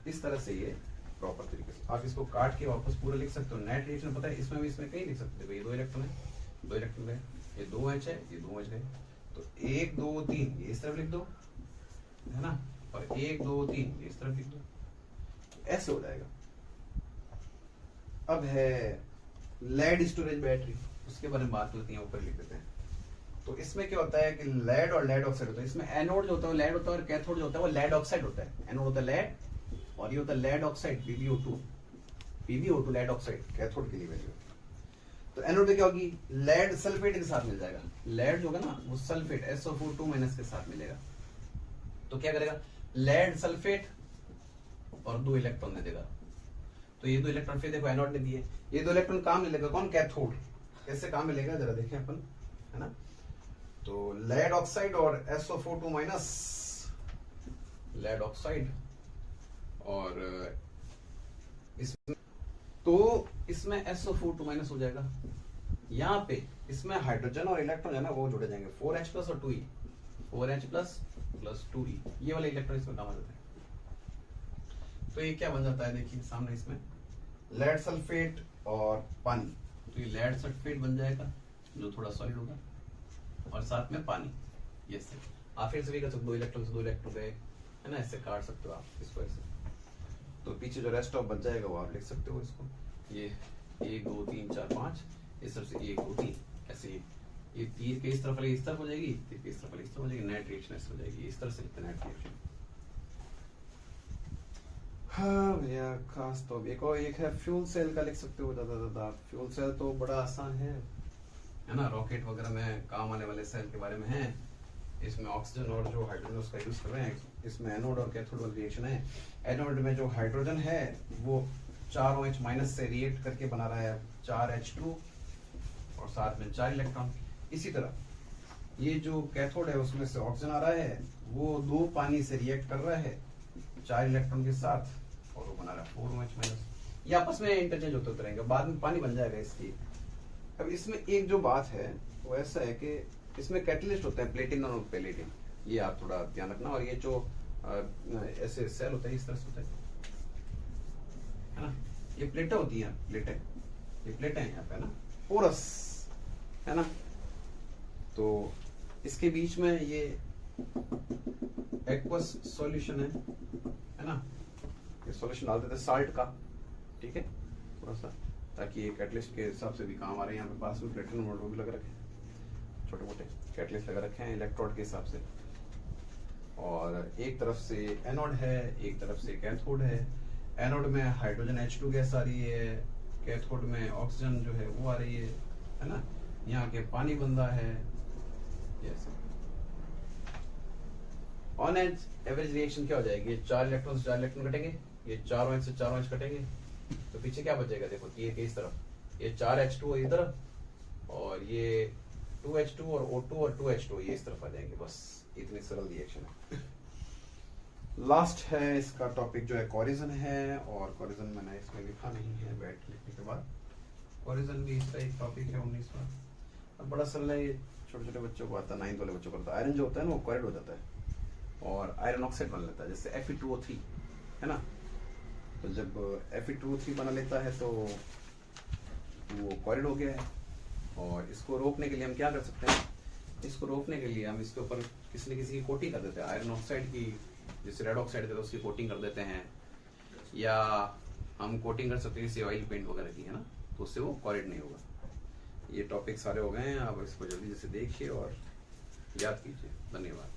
इस तरह से ये प्रॉपर तरीके से आप इसको काट के वापस पूरा लिख सकते हो। नेट रिएक्शन पता है, इसमें भी इसमें कहीं लिख सकते हो, ये 2 इलेक्ट्रॉन है, 2 इलेक्ट्रॉन है, ये 2OH है, ये 2OH है, तो 1 2 3 ये इस तरफ लिख दो, है ना, और 1 2 3 ये इस तरफ लिख दो, ऐसे हो जाएगा। अब है लेड स्टोरेज बैटरी, उसके बारे में बात करते हैं, ऊपर लिख देते हैं। तो इसमें क्या होता है कि लेड और लेड ऑक्साइड होता है। इसमें एनोड जो होता है वो लेड होता है और कैथोड जो होता है वो लेड ऑक्साइड होता है। एनोड होता है लेड और ये होता है lead oxide, PbO2, PbO2 lead oxide, cathode के लिए वैल्यू। तो एनोड में क्या होगी, लेड सल्फेट के साथ मिल जाएगा। लेड जो होगा ना वो सल्फेट SO4 के साथ मिलेगा, तो क्या करेगा, लेड सल्फेट और 2 इलेक्ट्रॉन दे देगा। तो ये 2 इलेक्ट्रॉन फिर देखो एनोड ने दिए, ये 2 इलेक्ट्रॉन काम मिलेगा कौन, कैथोड। कैसे काम मिलेगा जरा देखें अपन, है ना। तो लेड ऑक्साइड और SO4 लेड ऑक्साइड और इसमें, तो इसमें SO4 हो जाएगा। यहाँ पे इसमें हाइड्रोजन और इलेक्ट्रॉन है ना वो जुड़े जाएंगे, 4H प्लस और 2E, 4H plus plus 2E, ये वाले इलेक्ट्रॉन इसमें काम आ जाते हैं। तो ये क्या बन जाता है, देखिए सामने इसमें लेड सल्फेट और पानी, तो ये लेड सल्फेट बन जाएगा जो थोड़ा सॉलिड होगा, और साथ में पानी। ये से आप फिर से भी कर सकते हो, 2 इलेक्ट्रॉन से 2 इलेक्ट्रॉन गए, है ना, ऐसे काट सकते हो आप इसको ऐसे। तो पीछे जो रेस्ट ऑफ बच जाएगा वो आप लिख सकते हो इसको, ये 1 2 3 4 5, इस तरफ से 1 2 3 ऐसे। ये तीर के इस तरफ वाली इस तरफ हो जाएगी, तीर के इस तरफ वाली इस तरफ हो जाएगी, नेट रिएक्शन ऐसे हो जाएगी। इस तरह से लिखते हैं नेट रिएक्शन। हाँ भैया खास तो एक और एक है फ्यूल सेल का लिख सकते हो ज्यादा। फ्यूल सेल तो बड़ा आसान है ना, रॉकेट वगैरह में काम आने वाले सेल के बारे में है। इसमें ऑक्सीजन और जो हाइड्रोजन उसका यूज कर रहे हैं। इसमें एनोड और कैथोड वाली रिएक्शन है। एनोड में जो हाइड्रोजन है वो 4OH माइनस से रिएक्ट करके बना रहा है 4H2 और साथ में 4 इलेक्ट्रॉन। इसी तरह ये जो कैथोड है उसमें से ऑक्सीजन आ रहा है, वो 2 पानी से रिएक्ट कर रहा है 4 इलेक्ट्रॉन के साथ और वो बना रहा है 4OH माइनस। ये आपस में इंटरचेंज होते रहेंगे, बाद में पानी बन जाएगा इसकी। अब इसमें एक जो बात है वो ऐसा है कि इसमें कैटलिस्ट होते हैं प्लेटिनम और पैलेडियम, ये आप थोड़ा ध्यान रखना। और ये जो ऐसे सेल होता है इस तरह से होता है ना, ये प्लेटें होती हैं, प्लेटें, ये प्लेटें हैं यहाँ पे ना, पोरस है ना। तो इसके बीच में ये एक्वस सॉल्यूशन है ना, ये सॉल्यूशन डाल देते हैं साल्ट का, ठीक है, थोड़ा सा, ताकि ये कैटलिस्ट के हिसाब से भी काम आ रहे हैं। यहाँ पे पास में प्लेटिनम और वो भी लगा रखे हैं, छोटे मोटे कैटलिस्ट लगा रखे हैं इलेक्ट्रोड के हिसाब से। और एक तरफ से एनोड है, एक तरफ से कैथोड है। एनोड में हाइड्रोजन H2 गैस आ रही है, कैथोड में ऑक्सीजन जो है वो आ रही है ना। यहाँ के पानी बन रहा है। यस, ऑन एवरेज रिएक्शन क्या हो जाएगी, 4 इलेक्ट्रॉन से 4 इलेक्ट्रॉन कटेंगे, ये 4 OH से 4 OH कटेंगे, तो पीछे क्या बचेगा, देखो तीर के इस तरफ ये 4H2 इधर और ये 2H2 और O2 और 2H2 ये इस तरफ आ जाएंगे। बस इतनी सरल रिएक्शन है। लास्ट है इसका टॉपिक जो है कोरिजन है, और कोरिजन मैंने इसमें लिखा नहीं है बैठ लिखने के बाद। कोरिजन भी इसका एक टॉपिक है 19वां। अब बड़ा सरल है, ये छोटे छोटे बच्चों को आता है, 9th वाले बच्चों को आता है। आयरन जो होता है ना वो कोरेड हो जाता है और आयरन ऑक्साइड बन लेता है, जैसे Fe2O3 है ना। तो जब Fe2O3 बना लेता है तो वो कॉरिड हो गया है। और इसको रोकने के लिए हम क्या कर सकते हैं, इसको रोकने के लिए हम इसके ऊपर किसी न किसी की कोटिंग कर देते हैं, आयरन ऑक्साइड की, जैसे रेड ऑक्साइड थे तो उसकी कोटिंग कर देते हैं, या हम कोटिंग कर सकते हैं किसी ऑयल पेंट वगैरह की, है ना, तो उससे वो कॉरिड नहीं होगा। ये टॉपिक सारे हो गए हैं, आप इसको जल्दी से देखिए और याद कीजिए। धन्यवाद।